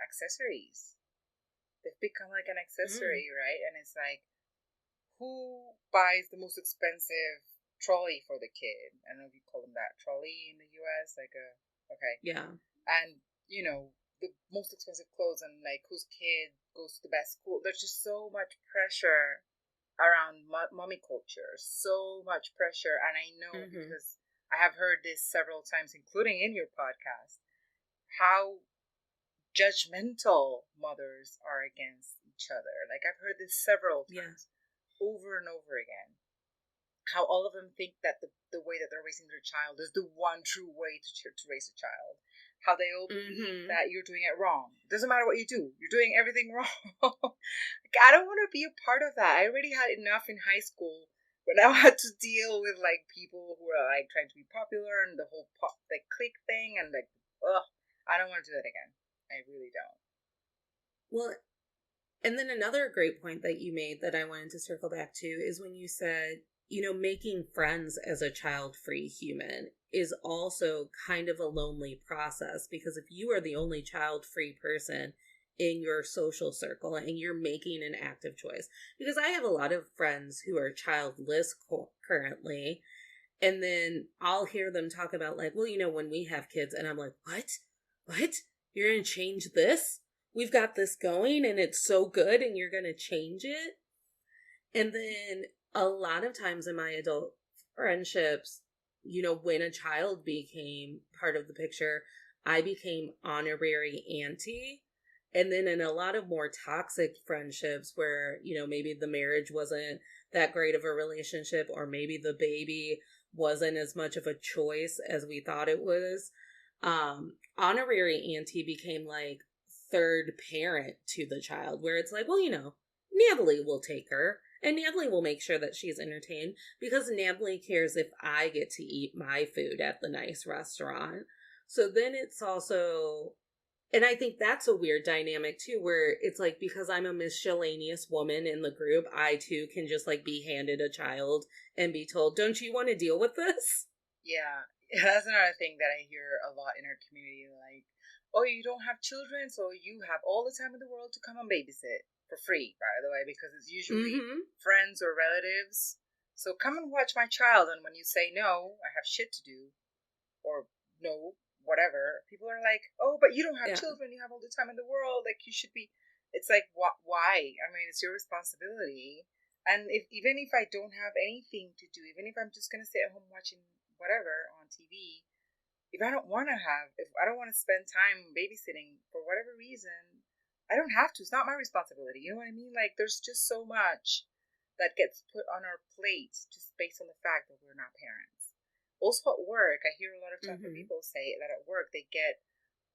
accessories. They've become like an accessory, right? And it's like, who buys the most expensive trolley for the kid? I don't know if you call them that, trolley in the US, Yeah. And the most expensive clothes, and like whose kid goes to the best school. There's just so much pressure around mommy culture, so much pressure. And I know because I have heard this several times, including in your podcast, how judgmental mothers are against each other. Like, I've heard this several times, over and over again. How all of them think that the way that they're raising their child is the one true way to raise a child. How they all believe that you're doing it wrong. It doesn't matter what you do. You're doing everything wrong. Like, I don't want to be a part of that. I already had enough in high school when I had to deal with, like, people who are, like, trying to be popular and the whole clique thing. And, like, I don't want to do that again. I really don't. Well, and then another great point that you made that I wanted to circle back to is when you said, making friends as a child-free human is also kind of a lonely process, because if you are the only child-free person in your social circle and you're making an active choice, because I have a lot of friends who are childless currently, and then I'll hear them talk about like, well, when we have kids, and I'm like, what? You're going to change this? We've got this going and it's so good and you're going to change it? And then a lot of times in my adult friendships, when a child became part of the picture, I became honorary auntie. And then in a lot of more toxic friendships where, maybe the marriage wasn't that great of a relationship, or maybe the baby wasn't as much of a choice as we thought it was, honorary auntie became like third parent to the child, where it's like, well, Natalie will take her and Natalie will make sure that she's entertained because Natalie cares if I get to eat my food at the nice restaurant. So then it's also, and I think that's a weird dynamic too, where it's like, because I'm a miscellaneous woman in the group, I too can just like be handed a child and be told, don't you want to deal with this? Yeah, that's another thing that I hear a lot in our community. Like, oh, you don't have children, so you have all the time in the world to come and babysit for free, by the way, because it's usually friends or relatives. So come and watch my child. And when you say no, I have shit to do, or no, whatever, people are like, oh, but you don't have children, you have all the time in the world, like you should be. It's like, why? I mean, it's your responsibility. And even if I don't have anything to do, even if I'm just going to stay at home watching whatever on TV, if I don't want to spend time babysitting for whatever reason, I don't have to. It's not my responsibility. You know what I mean? Like, there's just so much that gets put on our plates just based on the fact that we're not parents. Also at work, I hear a lot of child-free Mm-hmm. people say that at work they get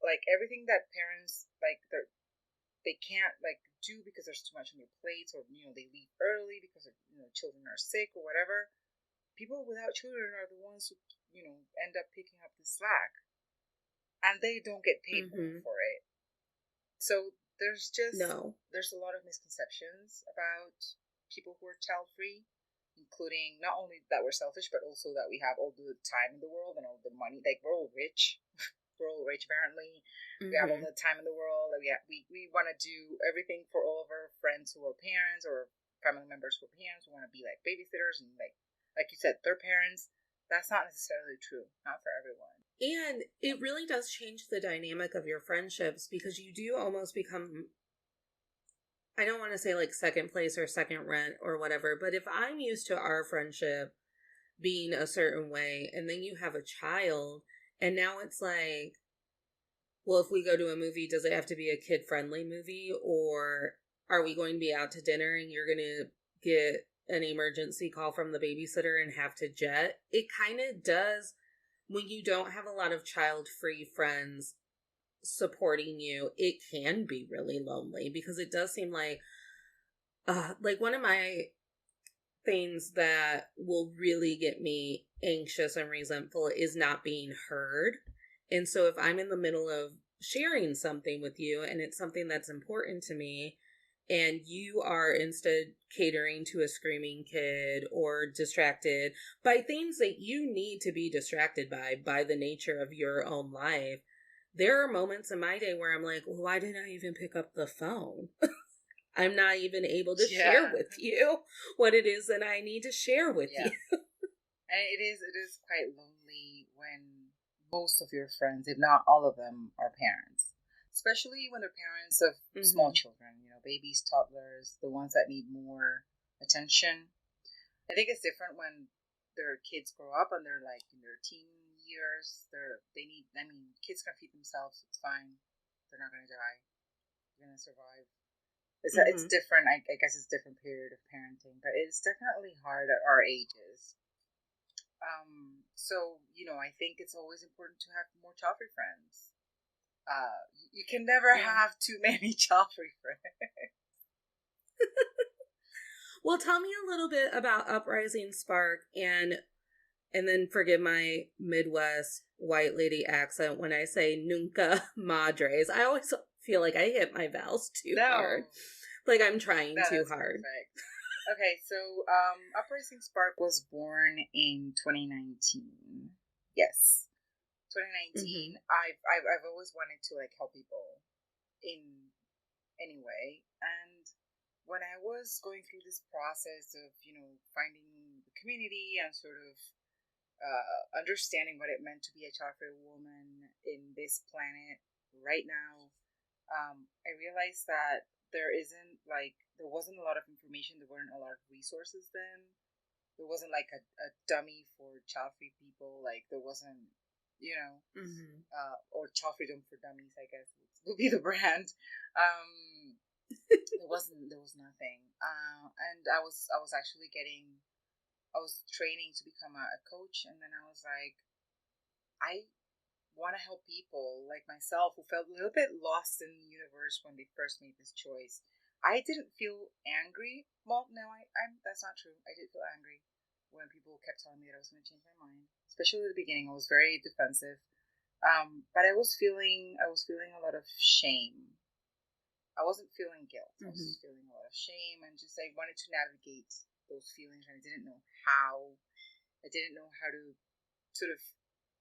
like everything that parents like they can't like do because there's too much on their plates, or they leave early because of, children are sick or whatever. People without children are the ones who end up picking up the slack, and they don't get paid more Mm-hmm. for it. So No. there's a lot of misconceptions about people who are child free, including not only that we're selfish, but also that we have all the time in the world and all the money. Like we're all rich. We're all rich apparently. We have all Mm-hmm. the time in the world. We want to do everything for all of our friends who are parents, or family members who are parents. We want to be like babysitters and like you said, their parents. That's not necessarily true. Not for everyone. And it really does change the dynamic of your friendships because you do almost become, I don't want to say like second place or second rent or whatever, but if I'm used to our friendship being a certain way and then you have a child and now it's like, well, if we go to a movie, does it have to be a kid friendly movie, or are we going to be out to dinner and you're going to get an emergency call from the babysitter and have to jet? It kind of does, when you don't have a lot of child free friends supporting you, it can be really lonely because it does seem like one of my things that will really get me anxious and resentful is not being heard. And so if I'm in the middle of sharing something with you and it's something that's important to me, and you are instead catering to a screaming kid or distracted by things that you need to be distracted by the nature of your own life, there are moments in my day where I'm like, well, why didn't I even pick up the phone? I'm not even able to share Yeah, with you what it is that I need to share with you. yeah. And it is quite lonely when most of your friends, if not all of them, are parents. Especially when they're parents of small Mm-hmm. children, babies, toddlers, the ones that need more attention. I think it's different when their kids grow up and they're like in their teen years. They need. I mean, kids can feed themselves. It's fine. They're not gonna die. They're gonna survive. It's Mm-hmm. different. I guess it's a different period of parenting, but it's definitely hard at our ages. So I think it's always important to have more child-free friends. You can never Yeah. have too many child-free friends. Well, tell me a little bit about Uprising Spark and then forgive my Midwest white lady accent when I say nunca madres. I always feel like I hit my vowels too hard. No, Like I'm trying no, too that's hard. perfect. Okay, so Uprising Spark was born in 2019. Yes, Mm-hmm. 2019. I've always wanted to like help people in any way, and when I was going through this process of finding the community and sort of understanding what it meant to be a child-free woman in this planet right now, I realized that there wasn't a lot of information. There weren't a lot of resources then. There wasn't like a dummy for child-free people. Like there wasn't, Mm-hmm. or child freedom for dummies, I guess would be the brand. There was nothing, and I was actually I was training to become a coach, and then I was like, I want to help people like myself who felt a little bit lost in the universe when they first made this choice. I didn't feel angry. Well, no, I'm that's not true. I did feel angry when people kept telling me that I was going to change my mind. Especially at the beginning, I was very defensive. But I was feeling a lot of shame. I wasn't feeling guilt. I Mm-hmm. was feeling a lot of shame, and just I wanted to navigate those feelings, and I didn't know how. I didn't know how to sort of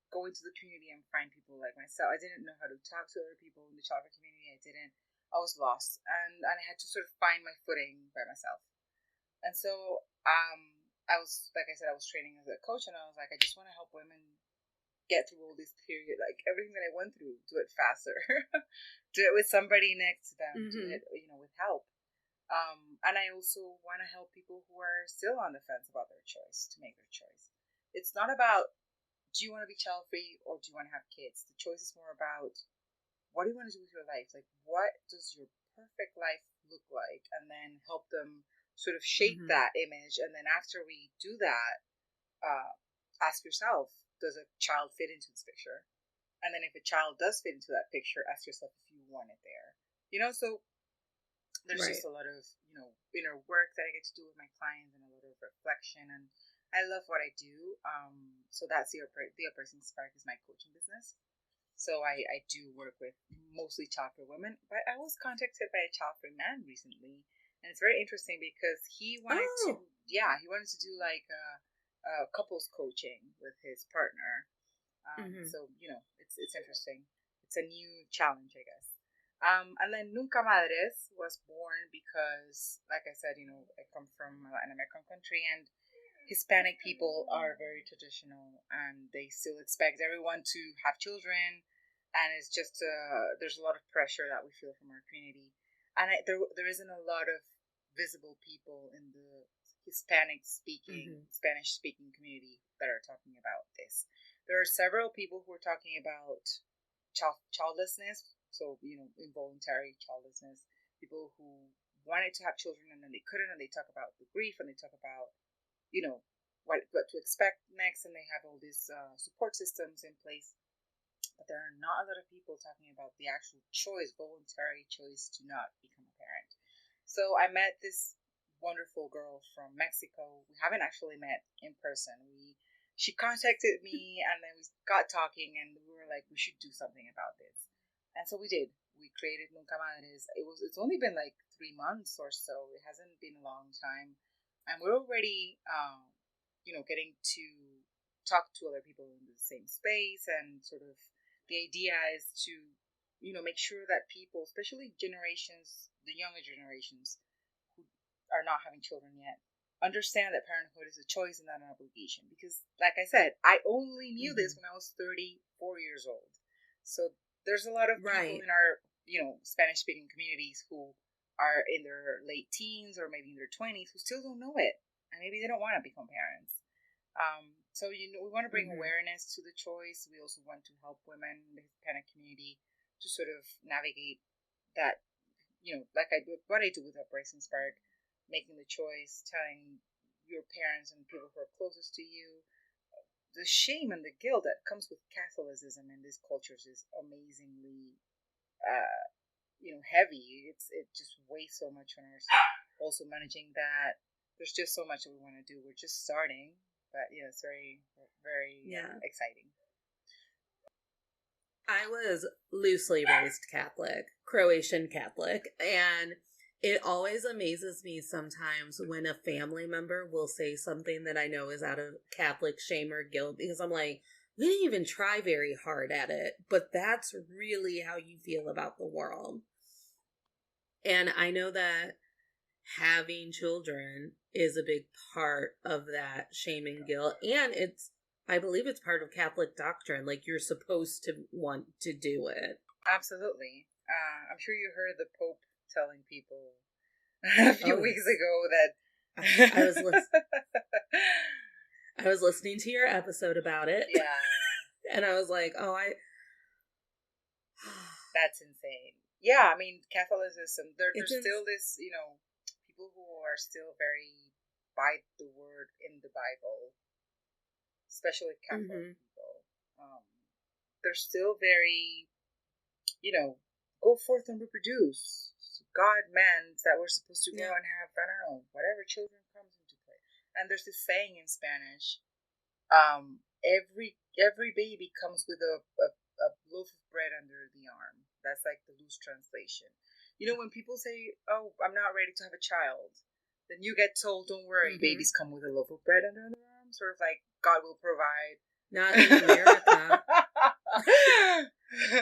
go into the community and find people like myself. I didn't know how to talk to other people in the childcare community. I didn't. I was lost, and I had to sort of find my footing by myself. And so, I was like I said, I was training as a coach, and I was like, I just want to help women get through all this period, like everything that I went through, do it faster, do it with somebody next to them, do Mm-hmm. it, with help. And I also want to help people who are still on the fence about their choice to make their choice. It's not about do you want to be child free or do you want to have kids. The choice is more about what do you want to do with your life? Like, what does your perfect life look like? And then help them sort of shape Mm-hmm. that image. And then after we do that, ask yourself, does a child fit into this picture? And then if a child does fit into that picture, ask yourself if you want it there. So there's Right. just a lot of, inner work that I get to do with my clients and a lot of reflection. And I love what I do. So that's the Uprising Spark is my coaching business. So I do work with mostly child-free women, but I was contacted by a child-free man recently. And it's very interesting because he wanted to do like a couples coaching with his partner. So, it's interesting. It's a new challenge, I guess. And then Nunca Madres was born because, like I said, I come from a Latin American country, and Hispanic people are very traditional, and they still expect everyone to have children. And it's just, there's a lot of pressure that we feel from our community. And there isn't a lot of visible people in the Hispanic-speaking, Spanish-speaking community that are talking about this. There are several people who are talking about childlessness, so, involuntary childlessness, people who wanted to have children and then they couldn't, and they talk about the grief, and they talk about, what to expect next, and they have all these support systems in place. But there are not a lot of people talking about the actual voluntary choice to not become a parent. So I met this wonderful girl from Mexico. We haven't actually met in person. She contacted me, and then we got talking, and we were like, we should do something about this. And so we did. We created Nunca Madres. It's only been like 3 months or so. It hasn't been a long time. And we're already, getting to talk to other people in the same space, and sort of the idea is to, make sure that people, especially the younger generations who are not having children yet, understand that parenthood is a choice and not an obligation. Because, like I said, I only knew this when I was 34 years old. So there's a lot of people in our, Spanish-speaking communities who are in their late teens or maybe in their 20s who still don't know it. And maybe they don't want to become parents. So, we want to bring awareness to the choice. We also want to help women in the Hispanic community to sort of navigate that, like what I do with Uprising Spark, making the choice, telling your parents and people who are closest to you. The shame and the guilt that comes with Catholicism in these cultures is amazingly, heavy. It just weighs so much on us. Also managing that. There's just so much that we want to do. We're just starting, but it's very, very exciting. I was loosely raised Catholic, Croatian Catholic, and it always amazes me sometimes when a family member will say something that I know is out of Catholic shame or guilt, because I'm like, we didn't even try very hard at it, but that's really how you feel about the world. And I know that having children is a big part of that shame and guilt, and I believe it's part of Catholic doctrine, like you're supposed to want to do it. Absolutely. I'm sure you heard the Pope telling people a few weeks ago that I was listening to your episode about it. Yeah. And I was like, that's insane. Yeah, I mean, Catholicism, there's still this, people who are still very by the word in the Bible, especially Catholic people. They're still very, go forth and reproduce. God meant that we're supposed to go and have, I don't know, whatever children comes into play. And there's this saying in Spanish, every baby comes with a loaf of bread under the arm. That's like the loose translation. When people say, oh, I'm not ready to have a child, then you get told, don't worry, babies come with a loaf of bread under their arm. Sort of like God will provide. Not in America.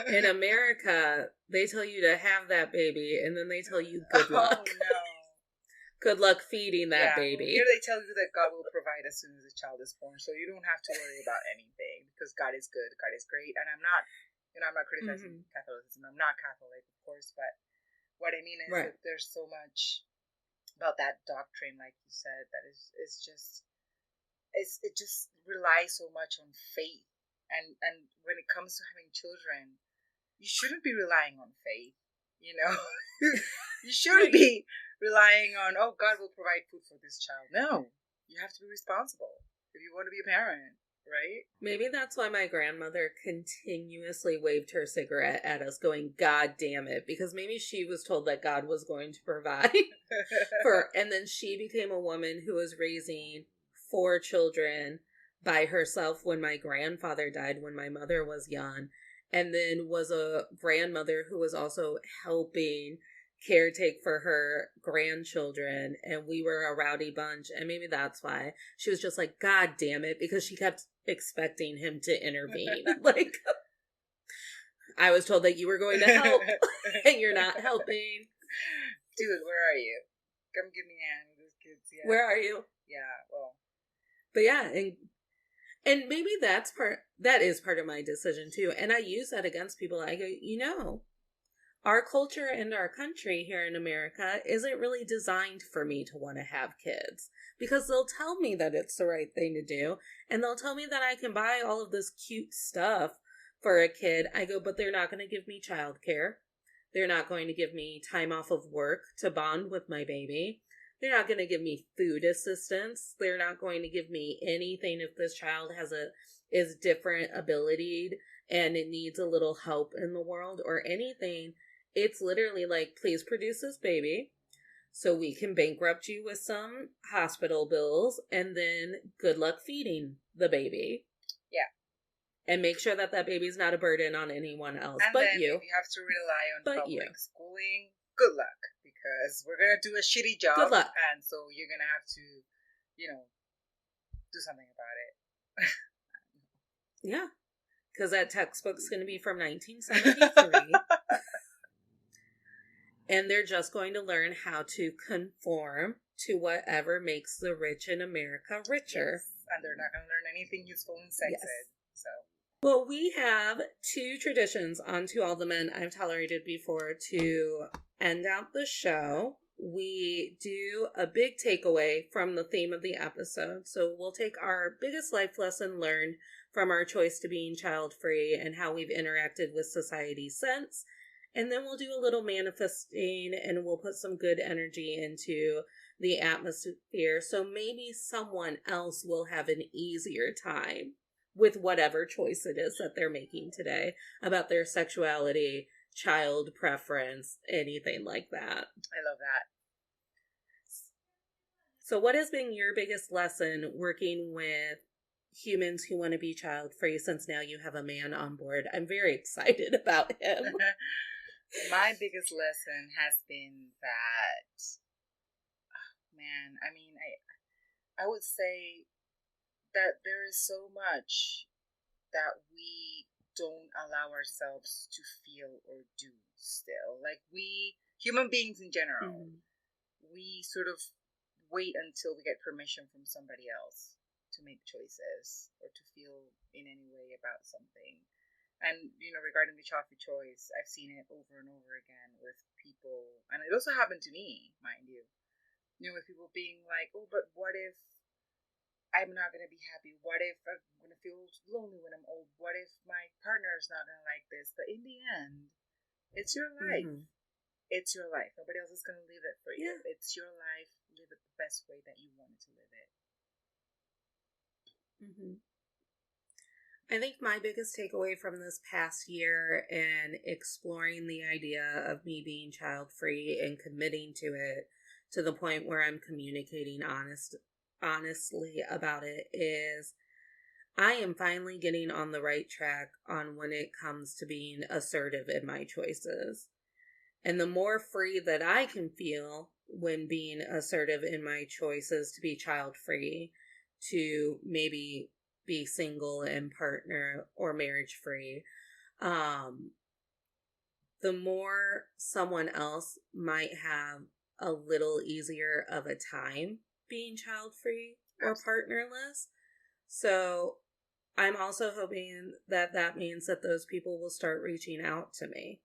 In America, they tell you to have that baby, and then they tell you good luck. Oh, no. Good luck feeding that baby. Here they tell you that God will provide as soon as the child is born, so you don't have to worry about anything, because God is good, God is great. And I'm not, I'm not criticizing Catholicism. I'm not Catholic, of course, but what I mean is that there's so much about that doctrine, like you said, that is just, it just relies so much on faith. And when it comes to having children, you shouldn't be relying on faith, You shouldn't be relying on, oh, God will provide food for this child. No, you have to be responsible if you want to be a parent. right? Maybe that's why my grandmother continuously waved her cigarette at us, going, God damn it. Because maybe she was told that God was going to provide and then she became a woman who was raising 4 children by herself when my grandfather died when my mother was young, and then was a grandmother who was also helping caretake for her grandchildren, and we were a rowdy bunch, and maybe that's why she was just like, God damn it, because she kept expecting him to intervene. Like, I was told that you were going to help and you're not helping. Dude, where are you? Come give me a hand with those kids. Yeah. Where are you? Yeah, well. But yeah, and maybe that is part of my decision too. And I use that against people. I go, our culture and our country here in America isn't really designed for me to want to have kids, because they'll tell me that it's the right thing to do, and they'll tell me that I can buy all of this cute stuff for a kid. I go, but they're not going to give me childcare. They're not going to give me time off of work to bond with my baby. They're not going to give me food assistance. They're not going to give me anything if this child is different abilitied and it needs a little help in the world or anything. It's literally like, please produce this baby so we can bankrupt you with some hospital bills, and then good luck feeding the baby. Yeah. And make sure that baby's not a burden on anyone else and but then you. If you have to rely on but public you. schooling, good luck, because we're going to do a shitty job. Good luck. And so you're going to have to, do something about it. Yeah. Because that textbook's going to be from 1973. And they're just going to learn how to conform to whatever makes the rich in America richer. Yes. And they're not going to learn anything useful in sex ed. So. Well, we have 2 traditions on To All the Men I've Tolerated Before to end out the show. We do a big takeaway from the theme of the episode. So we'll take our biggest life lesson learned from our choice to being child-free and how we've interacted with society since. And then we'll do a little manifesting, and we'll put some good energy into the atmosphere. So maybe someone else will have an easier time with whatever choice it is that they're making today about their sexuality, child preference, anything like that. I love that. So what has been your biggest lesson working with humans who want to be child-free, since now you have a man on board? I'm very excited about him. My biggest lesson has been that, I would say that there is so much that we don't allow ourselves to feel or do still. Like human beings in general, we sort of wait until we get permission from somebody else to make choices or to feel in any way about something. And, regarding the child-free choice, I've seen it over and over again with people. And it also happened to me, mind you. With people being like, oh, but what if I'm not going to be happy? What if I'm going to feel lonely when I'm old? What if my partner's not going to like this? But in the end, it's your life. Mm-hmm. It's your life. Nobody else is going to live it for you. Yeah. It's your life. Live it the best way that you wanted to live it. Mm-hmm. I think my biggest takeaway from this past year and exploring the idea of me being child-free and committing to it to the point where I'm communicating honestly about it is I am finally getting on the right track on when it comes to being assertive in my choices. And the more free that I can feel when being assertive in my choices to be child-free, to maybe be single and partner or marriage free, the more someone else might have a little easier of a time being child free or partnerless. So I'm also hoping that means that those people will start reaching out to me,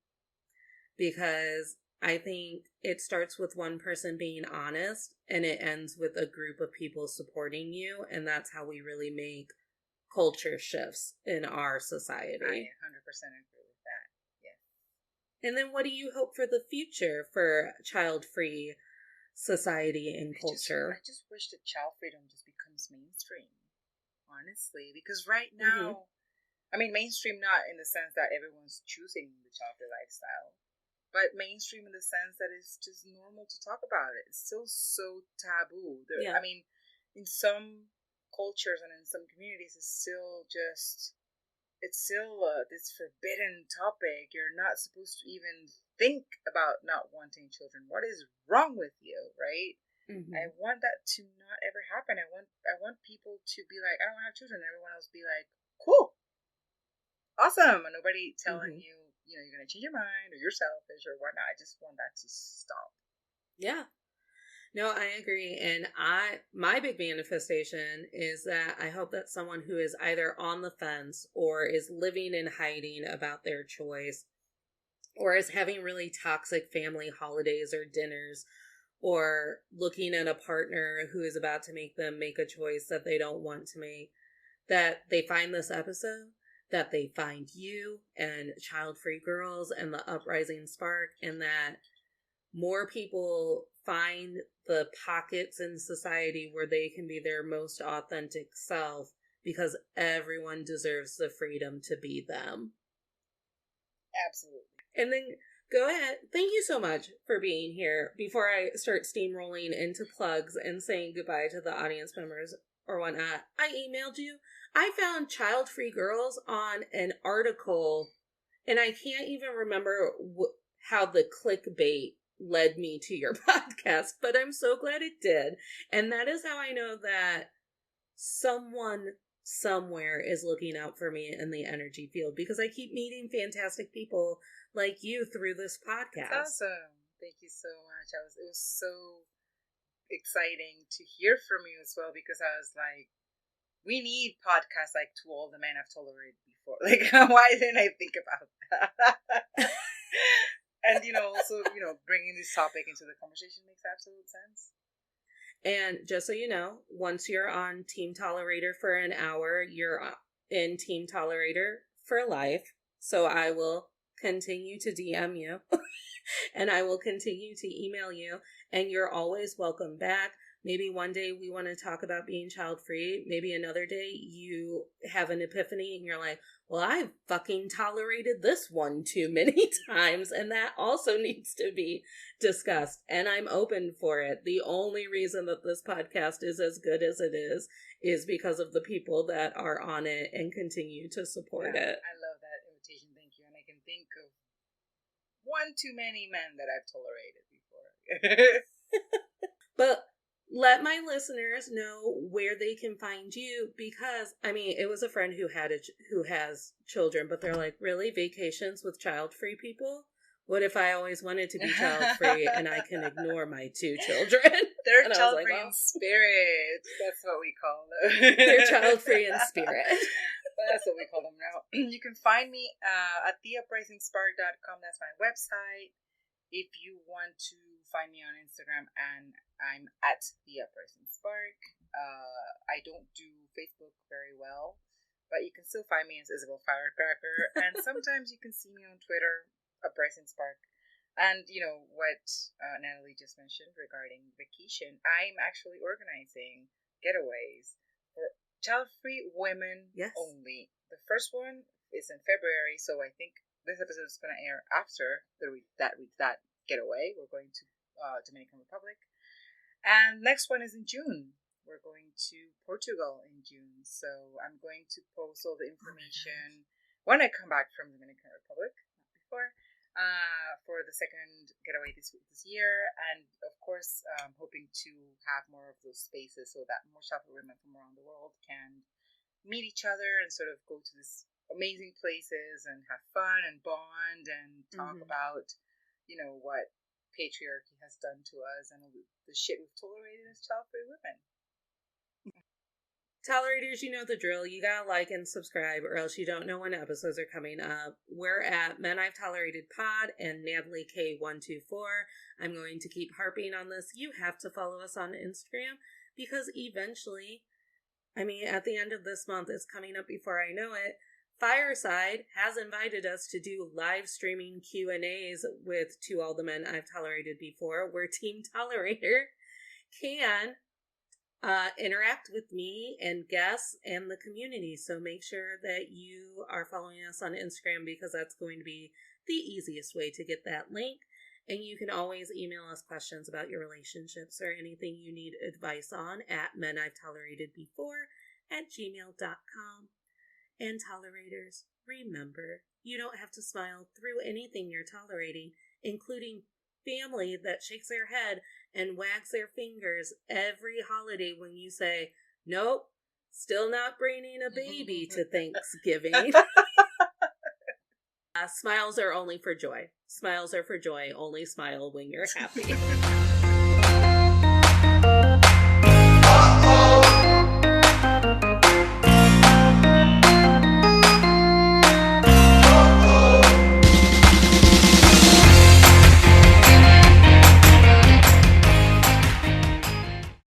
because I think it starts with one person being honest and it ends with a group of people supporting you. And that's how we really make culture shifts in our society. I 100% agree with that. Yeah. And then what do you hope for the future for child-free society and culture? I just wish that child freedom just becomes mainstream. honestly, because right now, I mean, mainstream not in the sense that everyone's choosing the childfree lifestyle, but mainstream in the sense that it's just normal to talk about it. It's still so taboo. Yeah. I mean, in some cultures and in some communities, it's still this forbidden topic. You're not supposed to even think about not wanting children. What is wrong with you, right? I want that to not ever happen. I want people to be like, I don't want to have children. And everyone else be like, cool, awesome, and nobody telling you, you're going to change your mind or you're selfish or whatnot. I just want that to stop. Yeah. No, I agree. And my big manifestation is that I hope that someone who is either on the fence or is living in hiding about their choice or is having really toxic family holidays or dinners or looking at a partner who is about to make them make a choice that they don't want to make, that they find this episode, that they find you and Childfree Girls and the Uprising Spark, and that more people find the pockets in society where they can be their most authentic self, because everyone deserves the freedom to be them. Absolutely. And then go ahead. Thank you so much for being here. Before I start steamrolling into plugs and saying goodbye to the audience members or whatnot, I emailed you. I found Childfree Girls on an article, and I can't even remember how the clickbait led me to your podcast, but I'm so glad it did. And that is how I know that someone somewhere is looking out for me in the energy field, because I keep meeting fantastic people like you through this podcast. That's awesome. Thank you so much. It was so exciting to hear from you as well, because I was like, we need podcasts like To All the Men I've Tolerated Before. Like, why didn't I think about that? And, also, bringing this topic into the conversation makes absolute sense. And just so you know, once you're on Team Tolerator for an hour, you're in Team Tolerator for life. So I will continue to DM you and I will continue to email you, and you're always welcome back. Maybe one day we want to talk about being child free. Maybe another day you have an epiphany and you're like, well, I've fucking tolerated this one too many times, and that also needs to be discussed. And I'm open for it. The only reason that this podcast is as good as it is because of the people that are on it and continue to support it. I love that invitation. Thank you. And I can think of one too many men that I've tolerated before. But let my listeners know where they can find you, because it was a friend who has children, but they're like, really, vacations with child-free people? What if I always wanted to be child-free and I can ignore my 2 children? They're child-free in spirit. That's what we call them. They're child-free in spirit. That's what we call them now. You can find me at theuprisingspark.com. That's my website. If you want to find me on Instagram, and I'm at The Uprising Spark. I don't do Facebook very well, but you can still find me as Isabel Firecracker. And sometimes you can see me on Twitter, Uprising Spark. And what Natalie just mentioned regarding vacation, I'm actually organizing getaways for child-free women only. The first one is in February, so I think this episode is going to air after that getaway. We're going to Dominican Republic, and next one is in June. We're going to Portugal in June, so I'm going to post all the information when I come back from Dominican Republic, not before, for the second getaway this year. And of course, I'm hoping to have more of those spaces so that more Shuffle women from around the world can meet each other and sort of go to these amazing places and have fun and bond and talk about, what patriarchy has done to us and the shit we've tolerated as child-free women. Tolerators, you know the drill. You gotta like and subscribe, or else you don't know when episodes are coming up. We're at Men I've Tolerated Pod and Natalie K124. I'm going to keep harping on this. You have to follow us on Instagram, because eventually, at the end of this month, it's coming up before I know it, Fireside has invited us to do live streaming Q&As with To All the Men I've Tolerated Before, where Team Tolerator can interact with me and guests and the community. So make sure that you are following us on Instagram, because that's going to be the easiest way to get that link. And you can always email us questions about your relationships or anything you need advice on at menI'veToleratedBefore@gmail.com. And tolerators, remember, you don't have to smile through anything you're tolerating, including family that shakes their head and wags their fingers every holiday when you say, nope, still not bringing a baby to Thanksgiving. Smiles are only for joy. Smiles are for joy. Only smile when you're happy.